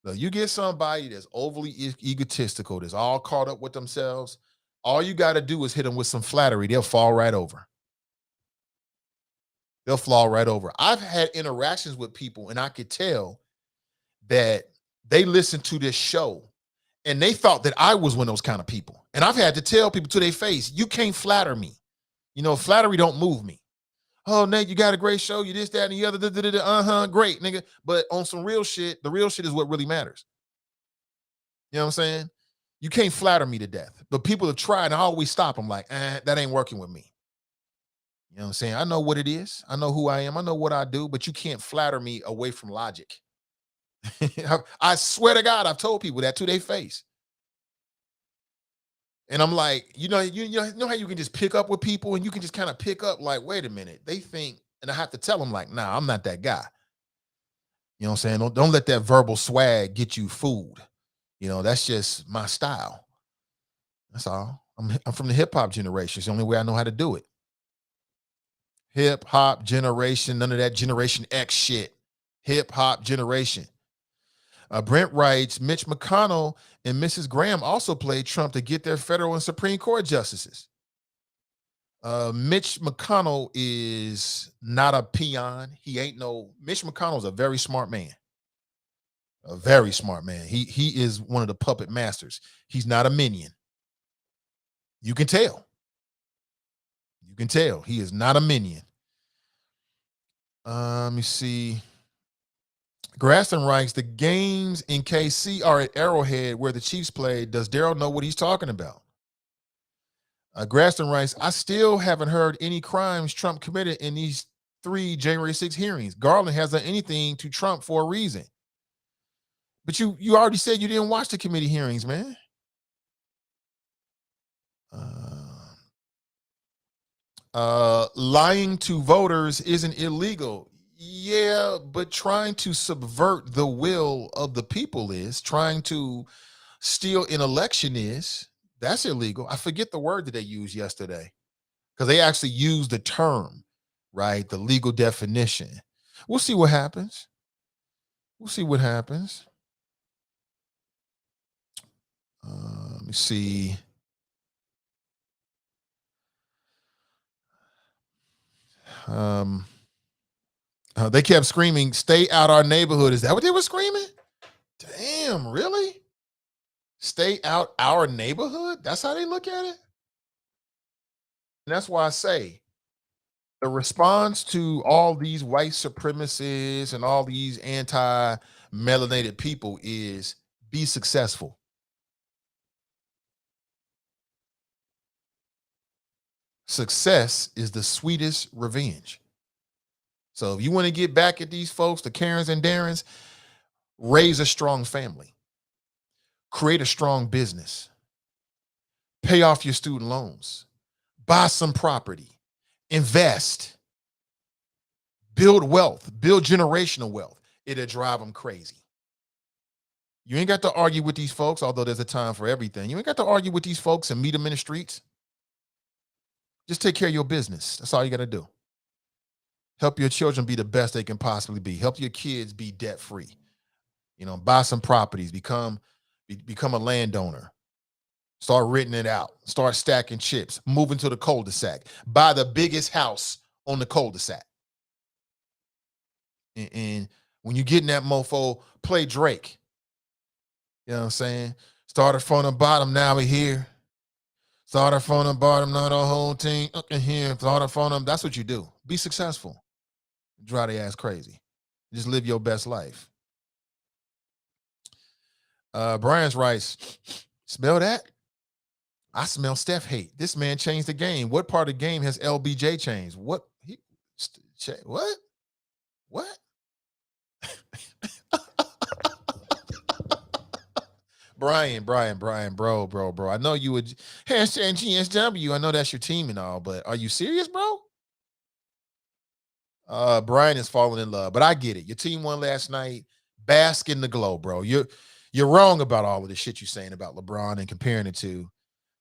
Now, you get somebody that's overly egotistical, that's all caught up with themselves, all you got to do is hit them with some flattery. They'll fall right over. They'll fall right over. I've had interactions with people, and I could tell that they listened to this show, and they thought that I was one of those kind of people. And I've had to tell people to their face, you can't flatter me. You know, flattery don't move me. Oh, Nate, you got a great show. You this, that, and the other. Great, nigga. But on some real shit, the real shit is what really matters. You know what I'm saying? You can't flatter me to death. But people have tried, and I always stop them like, that ain't working with me. You know what I'm saying? I know what it is. I know who I am. I know what I do, but you can't flatter me away from logic. I swear to God, I've told people that to their face. And I'm like, you know how you can just pick up with people and you can just kind of pick up like, wait a minute, they think, and I have to tell them like, nah, I'm not that guy. You know what I'm saying? Don't let that verbal swag get you fooled. You know, that's just my style. That's all. I'm from the hip hop generation. It's the only way I know how to do it. Hip hop generation, none of that Generation X shit. Hip hop generation. Brent writes, Mitch McConnell and Mrs. Graham also played Trump to get their federal and Supreme Court justices. Mitch McConnell is not a peon. Mitch McConnell's a very smart man. A very smart man. He is one of the puppet masters. He's not a minion. You can tell. You can tell. He is not a minion. Let me see. Graston writes, the games in KC are at Arrowhead where the Chiefs played. Does Daryl know what he's talking about? Graston writes, I still haven't heard any crimes Trump committed in these 3 January 6 hearings. Garland hasn't done anything to Trump for a reason. But you already said you didn't watch the committee hearings, man. Lying to voters isn't illegal. Yeah, but trying to subvert the will of the people is. Trying to steal an election is. That's illegal. I forget the word that they used yesterday because they actually used the term, right? The legal definition. We'll see what happens. We'll see what happens. Let me see. They kept screaming, stay out our neighborhood. Is that what they were screaming? Damn, really? Stay out our neighborhood? That's how they look at it? And that's why I say the response to all these white supremacists and all these anti-melanated people is be successful. Success is the sweetest revenge. So if you want to get back at these folks, the Karens and Darrens, raise a strong family, create a strong business, pay off your student loans, buy some property, invest, build wealth, build generational wealth. It'll drive them crazy. You ain't got to argue with these folks, although there's a time for everything. You ain't got to argue with these folks and meet them in the streets. Just take care of your business. That's all you got to do. Help your children be the best they can possibly be. Help your kids be debt free. Buy some properties, become a landowner. Start renting it out. Start stacking chips. Move into the cul-de-sac. Buy the biggest house on the cul-de-sac. And when you get in that mofo, play Drake. You know what I'm saying? Started from the bottom, now we're here. Started from the bottom, now the whole team up in here. Started from them. That's what you do. Be successful. Drive their ass crazy. Just live your best life. Brian's Rice. Smell that? I smell Steph hate. This man changed the game. What part of the game has LBJ changed? What? What? What? Brian, bro. I know you would hashtag GSW. I know that's your team and all, but are you serious, bro? Brian is falling in love, but I get it. Your team won last night. Bask in the glow, bro. You're wrong about all of the shit you're saying about LeBron and comparing it to,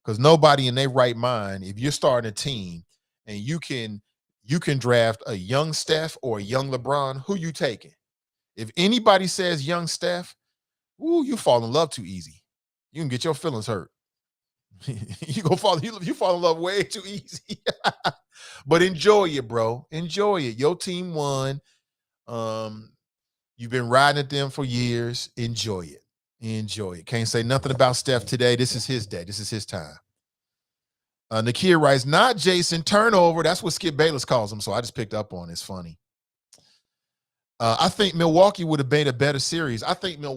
because nobody in their right mind, if you're starting a team and you can draft a young Steph or a young LeBron, who you taking? If anybody says young Steph, you fall in love too easy. You can get your feelings hurt. you fall in love way too easy. But enjoy it, bro. Enjoy it. Your team won. You've been riding at them for years. Enjoy it. Can't say nothing about Steph today. This is his day. This is his time. Nakia writes, not Jason Turnover. That's what Skip Bayless calls him. So I just picked up on it. It's funny. I think Milwaukee would have made a better series. And I think Miami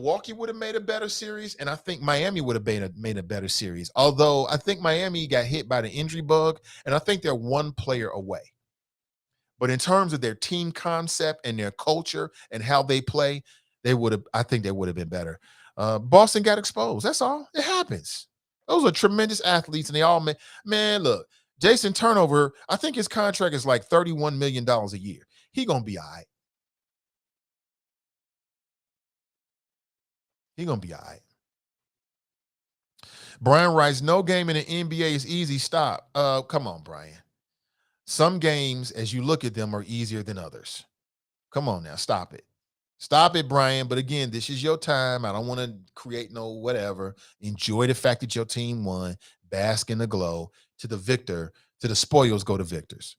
would have made a better series. Although I think Miami got hit by the injury bug, and I think they're one player away. But in terms of their team concept and their culture and how they play, I think they would have been better. Boston got exposed. That's all. It happens. Those are tremendous athletes, and they all man, look, Jason Turnover, I think his contract is like $31 million a year. He gonna be all right. Brian writes, no game in the NBA is easy. Stop. Come on, Brian. Some games, as you look at them, are easier than others. Come on now. Stop it. Stop it, Brian. But again, this is your time. I don't want to create no whatever. Enjoy the fact that your team won. Bask in the glow. To the victor, to the spoils go to victors.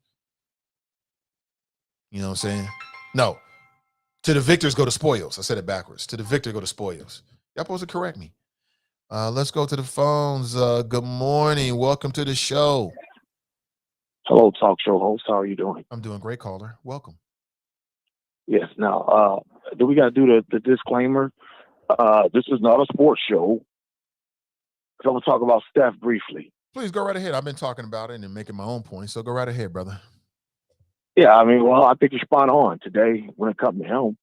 You know what I'm saying? No. To the victors go to spoils. I said it backwards. To the victor go to spoils. Y'all supposed to correct me. Let's go to the phones. Good morning. Welcome to the show. Hello, talk show host. How are you doing? I'm doing great, caller. Welcome. Yes. Now, do we got to do the disclaimer? This is not a sports show. So I'm going to talk about Steph briefly. Please go right ahead. I've been talking about it and making my own point, so go right ahead, brother. Yeah, I think you're spot on today when it comes to him.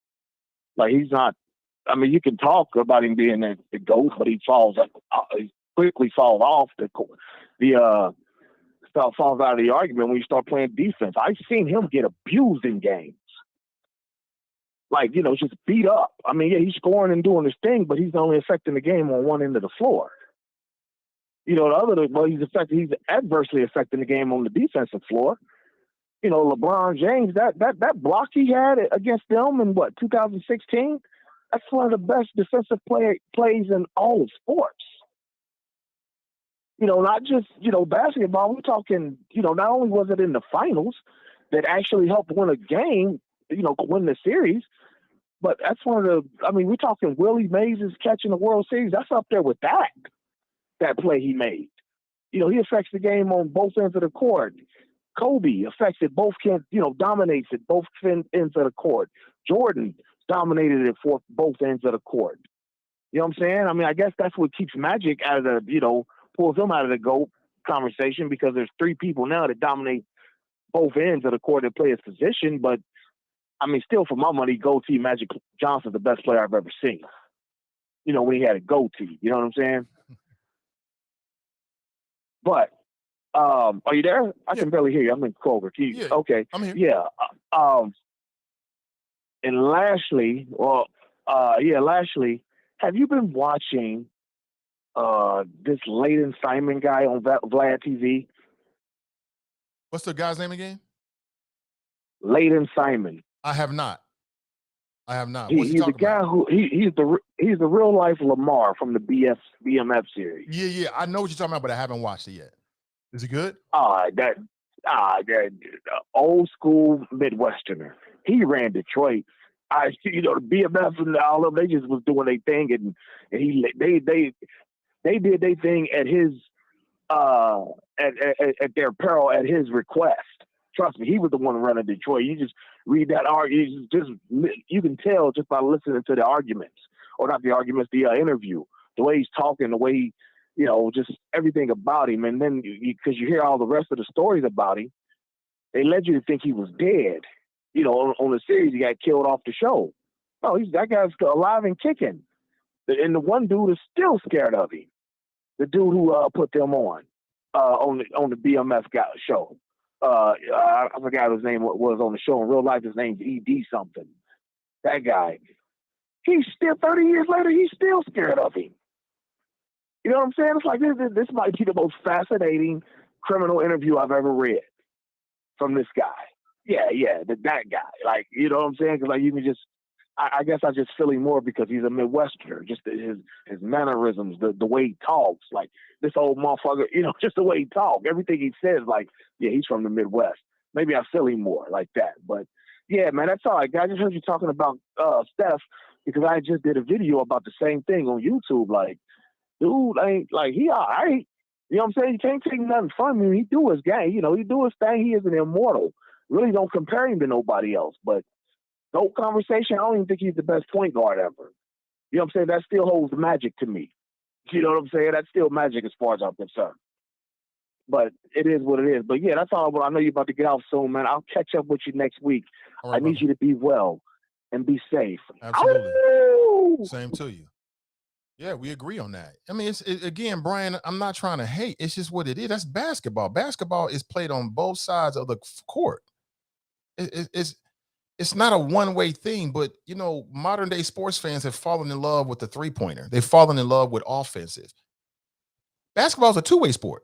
Like, he's not, you can talk about him being the GOAT, but he quickly falls off falls out of the argument when you start playing defense. I've seen him get abused in games. Like, just beat up. He's scoring and doing his thing, but he's only affecting the game on one end of the floor. He's adversely affecting the game on the defensive floor. LeBron James, that block he had against them in 2016, that's one of the best defensive plays in all of sports. Not just, basketball. We're talking, not only was it in the finals that actually helped win a game, win the series, but that's one of the, we're talking Willie Mays catching the World Series. That's up there with that play he made. He affects the game on both ends of the court. Kobe affects it both dominates it both ends of the court. Jordan dominated it for both ends of the court. You know what I'm saying? I guess that's what keeps Magic out of the, pulls them out of the GOAT conversation, because there's three people now that dominate both ends of the court that play his position. But still, for my money, goatee Magic Johnson's the best player I've ever seen. When he had a goatee, you know what I'm saying? But are you there? I can barely hear you. I'm in Culver. Yeah, okay. I'm here. Yeah. And lastly, have you been watching this Layden Simon guy on Vlad TV? What's the guy's name again? Layden Simon. I have not. What's he He's the talking guy about? who he's the real life Lamar from the BMF series. Yeah. I know what you're talking about, but I haven't watched it yet. Is it good? That old school Midwesterner. He ran Detroit. The BMF and all of them, they just was doing their thing, and they did their thing at his at their peril, at his request. Trust me, he was the one running Detroit. You just read that argument, you can tell just by listening to the arguments, or not the arguments, the interview, the way he's talking, the way just everything about him. And then because you hear all the rest of the stories about him, they led you to think he was dead. On the series, he got killed off the show. No, that guy's still alive and kicking. And the one dude is still scared of him. The dude who put them on the BMF show. I forgot his name was on the show. In real life, his name's ED something. That guy. He's still 30 years later. He's still scared of him. You know what I'm saying? It's like this might be the most fascinating criminal interview I've ever read from this guy. Yeah, that guy. Like, you know what I'm saying? Because like you can just, I guess I just feel him more because he's a Midwesterner. Just his mannerisms, the way he talks, like this old motherfucker. Just the way he talks, everything he says, like, yeah, he's from the Midwest. Maybe I feel him more like that. But yeah, man, that's all right. I just heard you talking about Steph because I just did a video about the same thing on YouTube. Like, dude, ain't like he all right. You know what I'm saying? You can't take nothing from him. He do his game. He do his thing. He is an immortal. Really don't compare him to nobody else. But no conversation, I don't even think he's the best point guard ever. You know what I'm saying? That still holds magic to me. You know what I'm saying? That's still magic as far as I'm concerned. But it is what it is. But yeah, that's all. I know you're about to get off soon, man. I'll catch up with you next week. Right, I need you to be well and be safe. Absolutely. Ow! Same to you. Yeah, we agree on that. I mean, again, Brian, I'm not trying to hate. It's just what it is. That's basketball. Basketball is played on both sides of the court. It's not a one-way thing, but modern day sports fans have fallen in love with the three-pointer. They've fallen in love with offensive. Basketball is a two-way sport.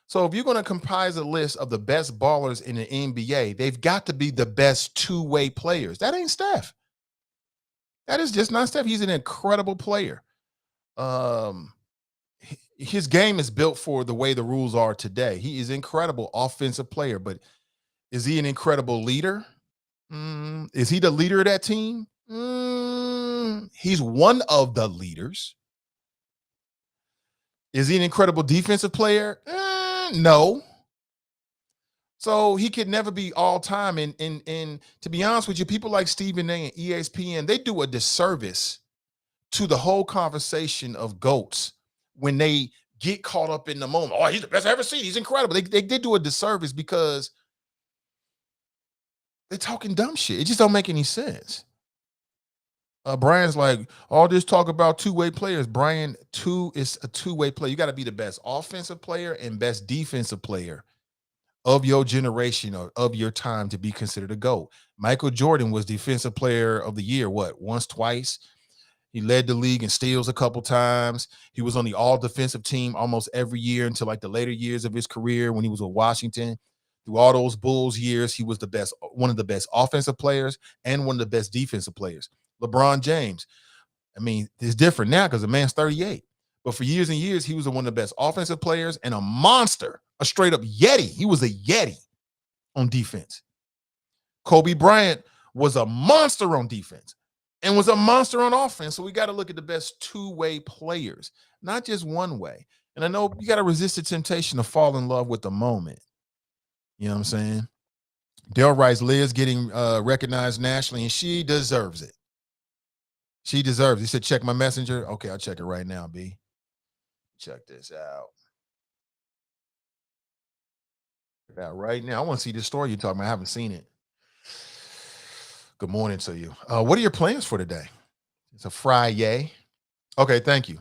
So if you're going to comprise a list of the best ballers in the NBA, they've got to be the best two-way players. That ain't Steph. That is just not Steph. He's an incredible player. His game is built for the way the rules are today. He is an incredible offensive player, but is he an incredible leader? Is he the leader of that team? He's one of the leaders. Is he an incredible defensive player? No. So he could never be all time. And to be honest with you, people like Stephen A. and ESPN, they do a disservice to the whole conversation of GOATs when they get caught up in the moment. Oh, he's the best I've ever seen. He's incredible. They did do a disservice because they're talking dumb shit. It just don't make any sense. Brian's like, all this talk about two-way players. Brian, is a two-way player. You got to be the best offensive player and best defensive player of your generation or of your time to be considered a GOAT. Michael Jordan was defensive player of the year, once, twice. He led the league in steals a couple times. He was on the all-defensive team almost every year until like the later years of his career when he was with Washington. Through all those Bulls years, he was one of the best offensive players and one of the best defensive players. LeBron James, I mean, it's different now because the man's 38. But for years and years, he was one of the best offensive players and a monster, a straight-up Yeti. He was a Yeti on defense. Kobe Bryant was a monster on defense and was a monster on offense. So we got to look at the best two-way players, not just one way. And I know you got to resist the temptation to fall in love with the moment. You know what I'm saying? Dale writes, Liz getting recognized nationally, and she deserves it. She deserves it. He said, check my messenger. Okay, I'll check it right now, B. Check this out. Check it out right now. I want to see this story you're talking about. I haven't seen it. Good morning to you. What are your plans for today? It's a Friday. Okay, thank you.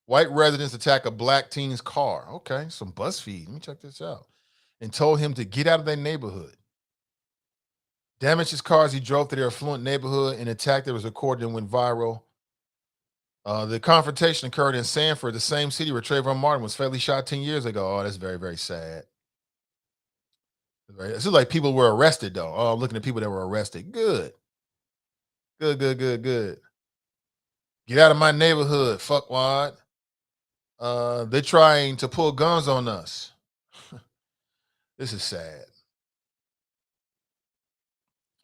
White residents attack a black teen's car. Okay, some BuzzFeed. Let me check this out. And told him to get out of their neighborhood. Damaged his car as he drove through their affluent neighborhood. An attack that was recorded and went viral The confrontation occurred in Sanford, the same city where Trayvon Martin was fatally shot 10 years ago. Oh, that's very, very sad. Right. This is like people were arrested, though. Oh, I'm looking at people that were arrested. Good. Good. Get out of my neighborhood, fuckwad. They're trying to pull guns on us. This is sad.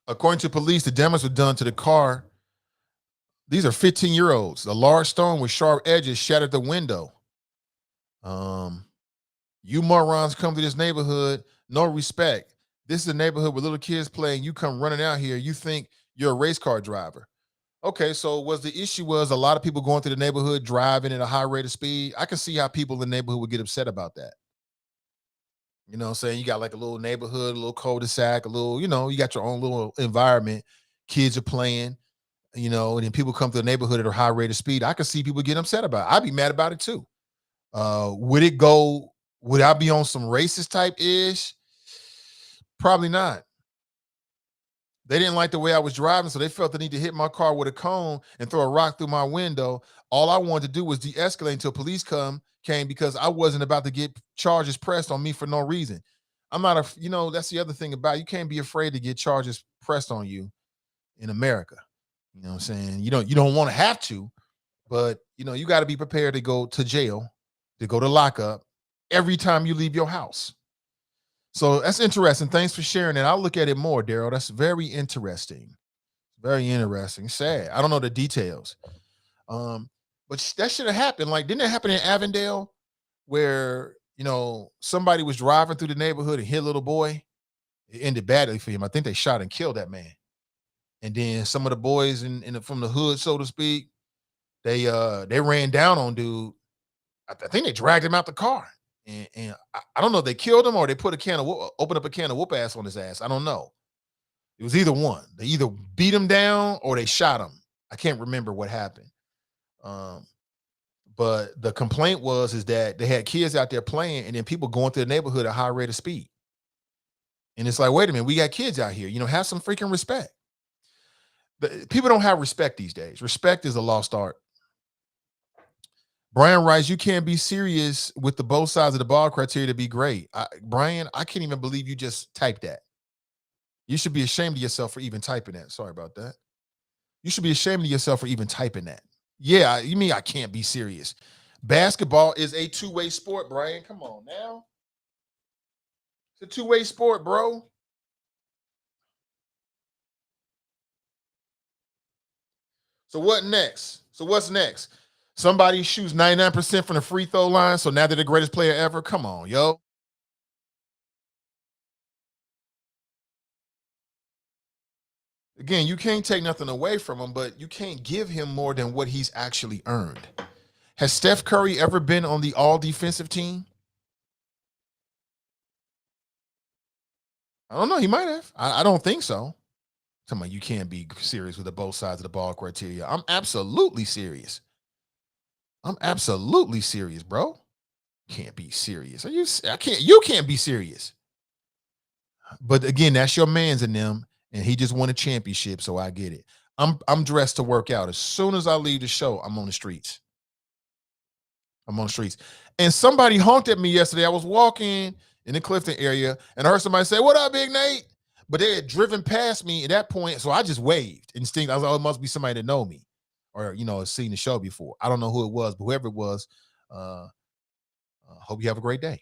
According to police, the damage was done to the car. These are 15-year-olds. A large stone with sharp edges shattered the window. You morons come to this neighborhood, no respect. This is a neighborhood with little kids playing. You come running out here. You think you're a race car driver. Okay, so the issue was a lot of people going through the neighborhood driving at a high rate of speed. I can see how people in the neighborhood would get upset about that. You know what I'm saying? You got like a little neighborhood, a little cul-de-sac, a little, you got your own little environment. Kids are playing, and then people come to the neighborhood at a high rate of speed. I can see people get upset about it. I'd be mad about it too. Would I be on some racist type ish? Probably not. They didn't like the way I was driving, so they felt the need to hit my car with a cone and throw a rock through my window. All I wanted to do was de-escalate until police came because I wasn't about to get charges pressed on me for no reason. I'm not that's the other thing about it. You can't be afraid to get charges pressed on you in America. You know what I'm saying? You don't want to have to, but you got to be prepared to go to jail, to go to lockup every time you leave your house. So that's interesting. Thanks for sharing that. I'll look at it more, Daryl. That's very interesting. Very interesting. Sad. I don't know the details. But that should have happened. Like, didn't it happen in Avondale where, somebody was driving through the neighborhood and hit a little boy? It ended badly for him. I think they shot and killed that man. And then some of the boys from the hood, so to speak, they ran down on dude. I think they dragged him out the car. And I don't know if they killed him or they opened up a can of whoop ass on his ass. I don't know. It was either one. They either beat him down or they shot him. I can't remember what happened. But the complaint is that they had kids out there playing and then people going through the neighborhood at a high rate of speed. And it's like, wait a minute, we got kids out here. Have some freaking respect. People don't have respect these days. Respect is a lost art. Brian writes, you can't be serious with the both sides of the ball criteria to be great. Brian, I can't even believe you just typed that. You should be ashamed of yourself for even typing that. Sorry about that. You should be ashamed of yourself for even typing that. Yeah, you mean I can't be serious. Basketball is a two-way sport, Brian. Come on now. It's a two-way sport, bro. So what's next? Somebody shoots 99% from the free throw line, so now they're the greatest player ever? Come on, yo. Again, you can't take nothing away from him, but you can't give him more than what he's actually earned. Has Steph Curry ever been on the all-defensive team? I don't know. He might have. I don't think so. Tell me, you can't be serious with the both sides of the ball criteria. I'm absolutely serious. Bro. Can't be serious. You can't be serious. But again, that's your man's in them, and he just won a championship, so I get it. I'm dressed to work out. As soon as I leave the show, I'm on the streets. And somebody honked at me yesterday. I was walking in the Clifton area, and I heard somebody say, "What up, Big Nate?" But they had driven past me at that point, so I just waved. Instinct. I was like, oh, it must be somebody that know me or, has seen the show before. I don't know who it was, but whoever it was, hope you have a great day.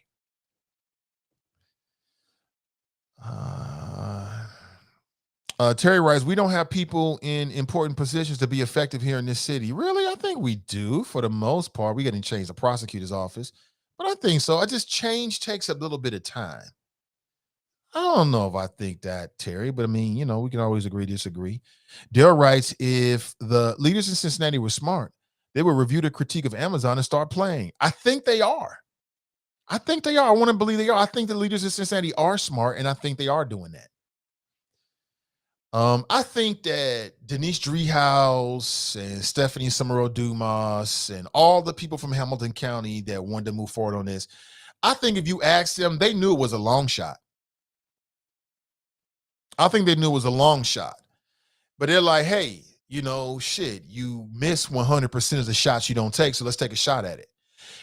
Terry writes, we don't have people in important positions to be effective here in this city. Really? I think we do for the most part. We got to change the prosecutor's office, but I think so. Change takes a little bit of time. I don't know if I think that, Terry, but I mean, we can always agree, disagree. Dale writes, if the leaders in Cincinnati were smart, they would review the critique of Amazon and start playing. I think they are. I want to believe they are. I think the leaders in Cincinnati are smart, and I think they are doing that. I think that Denise Driehaus and Stephanie Summerall Dumas and all the people from Hamilton County that wanted to move forward on this, I think if you asked them, they knew it was a long shot. I think they knew it was a long shot. But they're like, hey, you know, shit, you miss 100% of the shots you don't take, so let's take a shot at it.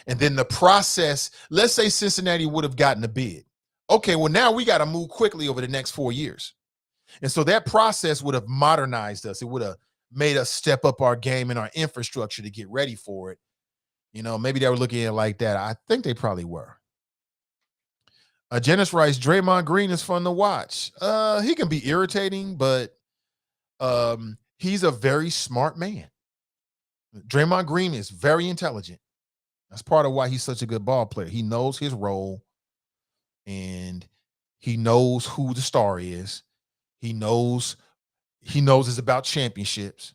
And then the process, let's say Cincinnati would have gotten a bid. Okay, well, now we got to move quickly over the next 4 years. And so that process would have modernized us. It would have made us step up our game and our infrastructure to get ready for it. You know, maybe they were looking at it like that. I think they probably were. Janice writes, Draymond Green is fun to watch. He can be irritating, but he's a very smart man. Draymond Green is very intelligent. That's part of why he's such a good ball player. He knows his role, and he knows who the star is. He knows it's about championships,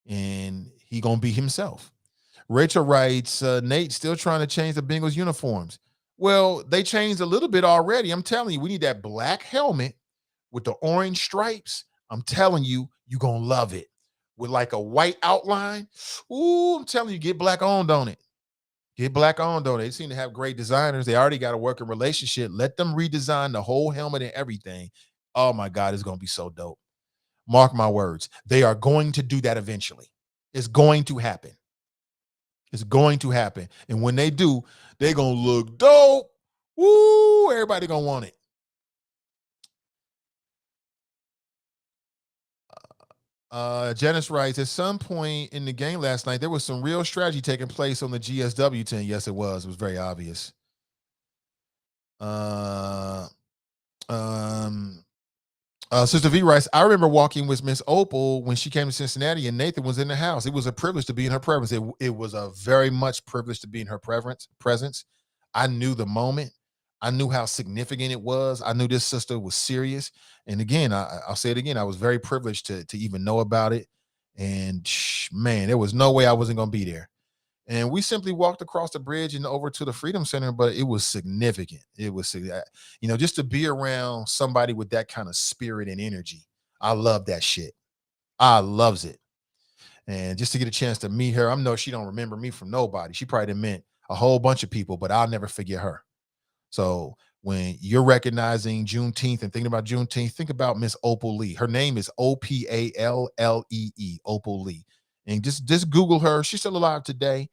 and he gonna be himself. Rachel writes, Nate still trying to change the Bengals uniforms. Well, they changed a little bit already. I'm telling you, we need that black helmet with the orange stripes. I'm telling you, you're going to love it. With like a white outline. Ooh, I'm telling you, get black owned on it. Get black owned on it. They seem to have great designers. They already got a working relationship. Let them redesign the whole helmet and everything. Oh, my God, it's going to be so dope. Mark my words. They are going to do that eventually. It's going to happen. It's going to happen. And when they do, they're going to look dope. Woo, everybody going to want it. Janice writes, at some point in the game last night, there was some real strategy taking place on the GSW 10. Yes, it was. It was very obvious. Sister V writes, I remember walking with Miss Opal when she came to Cincinnati and Nathan was in the house. It was a privilege to be in her presence. It was a very much privilege to be in her presence. I knew the moment. I knew how significant it was. I knew this sister was serious. And again, I'll say it again. I was very privileged to even know about it. And man, there was no way I wasn't going to be there. And we simply walked across the bridge and over to the Freedom Center, but it was significant. It was, you know, just to be around somebody with that kind of spirit and energy. I love that shit. I loves it. And just to get a chance to meet her, I know she don't remember me from nobody. She probably meant a whole bunch of people, but I'll never forget her. So when you're recognizing Juneteenth and thinking about Juneteenth, think about Miss Opal Lee. Her name is Opallee, Opal Lee. And just Google her. She's still alive today.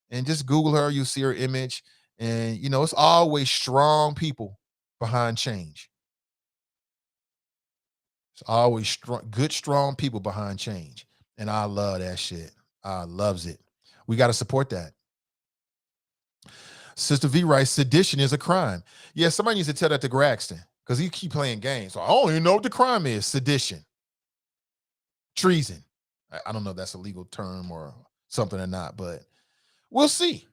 And just Google her. You'll see her image. And, you know, it's always strong people behind change. It's always strong people behind change. And I love that shit. I loves it. We got to support that. Sister V writes, sedition is a crime. Yeah, somebody needs to tell that to Braxton because he keep playing games. So I don't even know what the crime is. Sedition. Treason. I don't know if that's a legal term or something or not, but we'll see.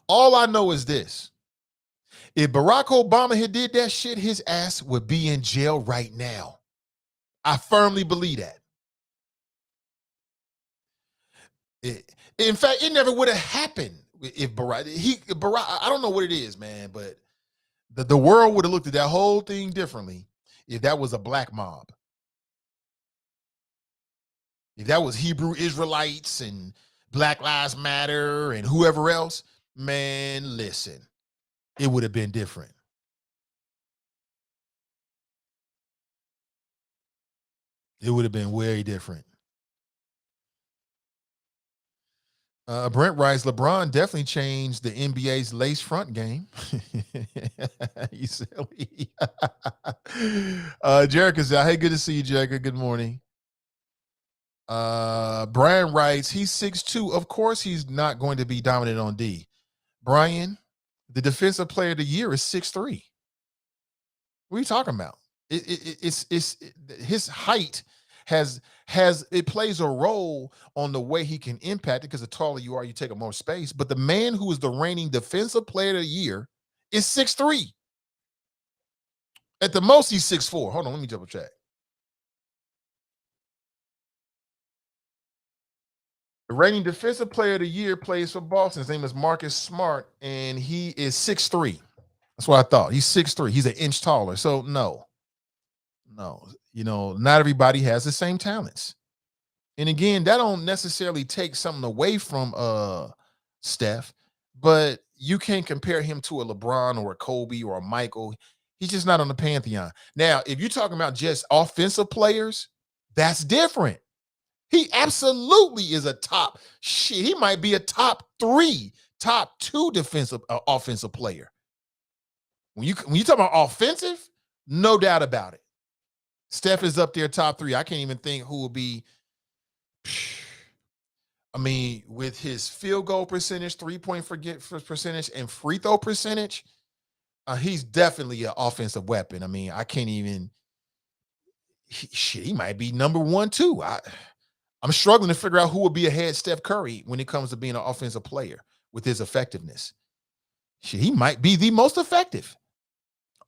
All I know is this. If Barack Obama had did that shit, his ass would be in jail right now. I firmly believe that. In fact, it never would have happened if Barack, I don't know what it is, man, but the world would have looked at that whole thing differently if that was a black mob. If that was Hebrew Israelites and Black Lives Matter and whoever else, man, listen, it would have been different. It would have been very different. Brent writes, LeBron definitely changed the NBA's lace front game. You silly. Jerica's out. Hey, good to see you, Jerica. Good morning. Brian writes, he's 6'2". Of course he's not going to be dominant on D. Brian, the defensive player of the year is 6'3". What are you talking about? It's his height it plays a role on the way he can impact it because the taller you are, you take up more space. But the man who is the reigning defensive player of the year is 6'3". At the most, he's 6'4". Hold on, let me double check. The reigning defensive player of the year plays for Boston. His name is Marcus Smart, and he is 6'3". That's what I thought. He's 6'3". He's an inch taller. So no, you know, not everybody has the same talents. And again, that don't necessarily take something away from Steph, but you can't compare him to a LeBron or a Kobe or a Michael. He's just not on the pantheon. Now, if you're talking about just offensive players, that's different. He absolutely is a top. Shit, he might be a top 3, top 2 offensive player. When you talk about offensive, no doubt about it. Steph is up there top 3. I can't even think who will be. I mean, with his field goal percentage, 3-point percentage, and free throw percentage, he's definitely an offensive weapon. I mean, I can't even. He might be number 1, 2. I'm struggling to figure out who will be ahead Steph Curry when it comes to being an offensive player with his effectiveness. He might be the most effective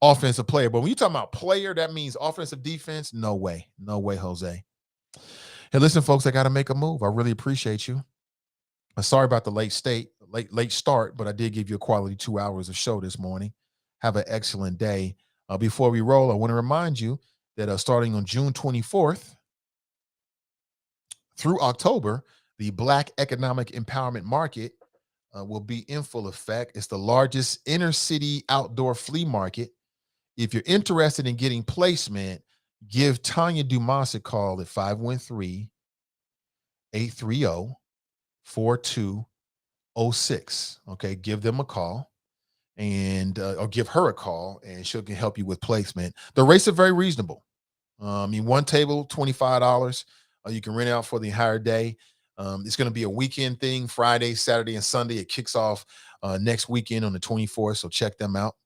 offensive player. But when you talk about player, that means offensive defense. No way. No way, Jose. Hey, listen, folks, I got to make a move. I really appreciate you. I'm sorry about the late start, but I did give you a quality 2 hours of show this morning. Have an excellent day. Before we roll, I want to remind you that starting on June 24th through October, the Black Economic Empowerment Market will be in full effect. It's the largest inner city outdoor flea market. If you're interested in getting placement, give Tanya Dumas a call at 513-830-4206. Okay, give them a call and or give her a call, and she can help you with placement. The rates are very reasonable. I mean, one table, $25. You can rent out for the entire day. It's going to be a weekend thing, Friday, Saturday, and Sunday. It kicks off next weekend on the 24th, so check them out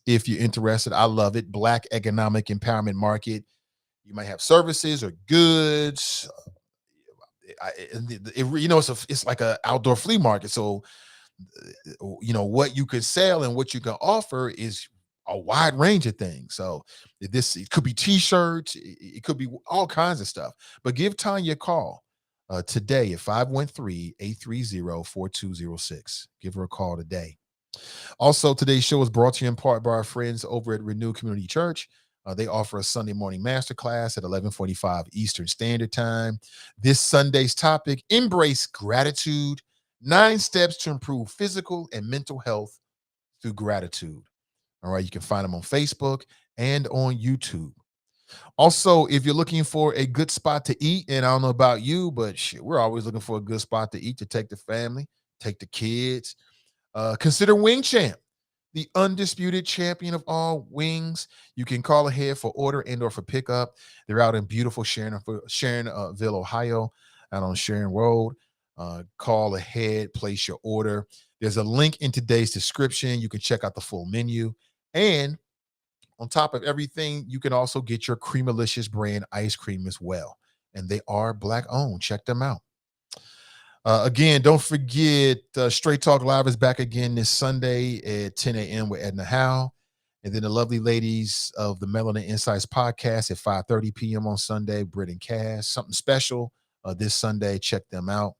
if you're interested. I love it. Black Economic Empowerment Market. You might have services or goods. It's like an outdoor flea market. So, what you could sell and what you can offer is a wide range of things. So it could be T-shirts, it could be all kinds of stuff. But give Tanya a call today at 513-830-4206. Give her a call today. Also, today's show is brought to you in part by our friends over at Renew Community Church. They offer a Sunday morning masterclass at 11:45 Eastern Standard Time. This Sunday's topic: embrace gratitude, 9 steps to improve physical and mental health through gratitude. All right, you can find them on Facebook and on YouTube. Also, if you're looking for a good spot to eat, and I don't know about you, but we're always looking for a good spot to eat, to take the family, take the kids. Consider Wing Champ, the undisputed champion of all wings. You can call ahead for order and or for pickup. They're out in beautiful Sharonville, Ohio, out on Sharon Road. Call ahead, place your order. There's a link in today's description. You can check out the full menu. And on top of everything, you can also get your Creamalicious brand ice cream as well. And they are Black owned. Check them out. Again, don't forget, Straight Talk Live is back again this Sunday at 10 a.m. with Edna Howe. And then the lovely ladies of the Melanin Insights podcast at 5:30 p.m. on Sunday, Britt and Cass. Something special this Sunday. Check them out.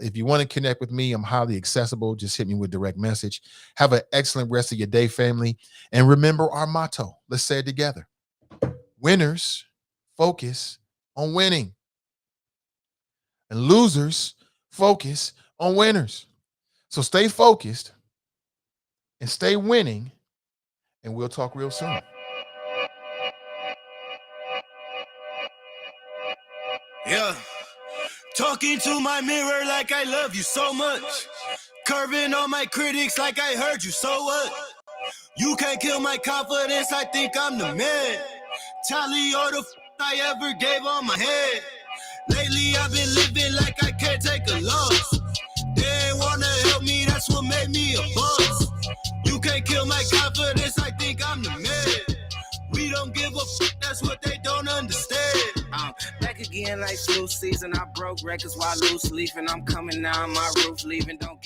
If you want to connect with me, I'm highly accessible. Just hit me with direct message. Have an excellent rest of your day, family. And remember our motto. Let's say it together. Winners focus on winning. And losers focus on winners. So stay focused and stay winning. And we'll talk real soon. Yeah. Talking to my mirror like I love you so much. Curving on my critics like I heard you, so what? You can't kill my confidence, I think I'm the man. Tally all the I ever gave on my head. Lately I've been living like I can't take a loss. They ain't wanna help me, that's what made me a boss. You can't kill my confidence, I think I'm the man. We don't give a that's what they don't understand. I'm back again like flu season. I broke records while loose leafing. I'm coming down my roof, leaving. Don't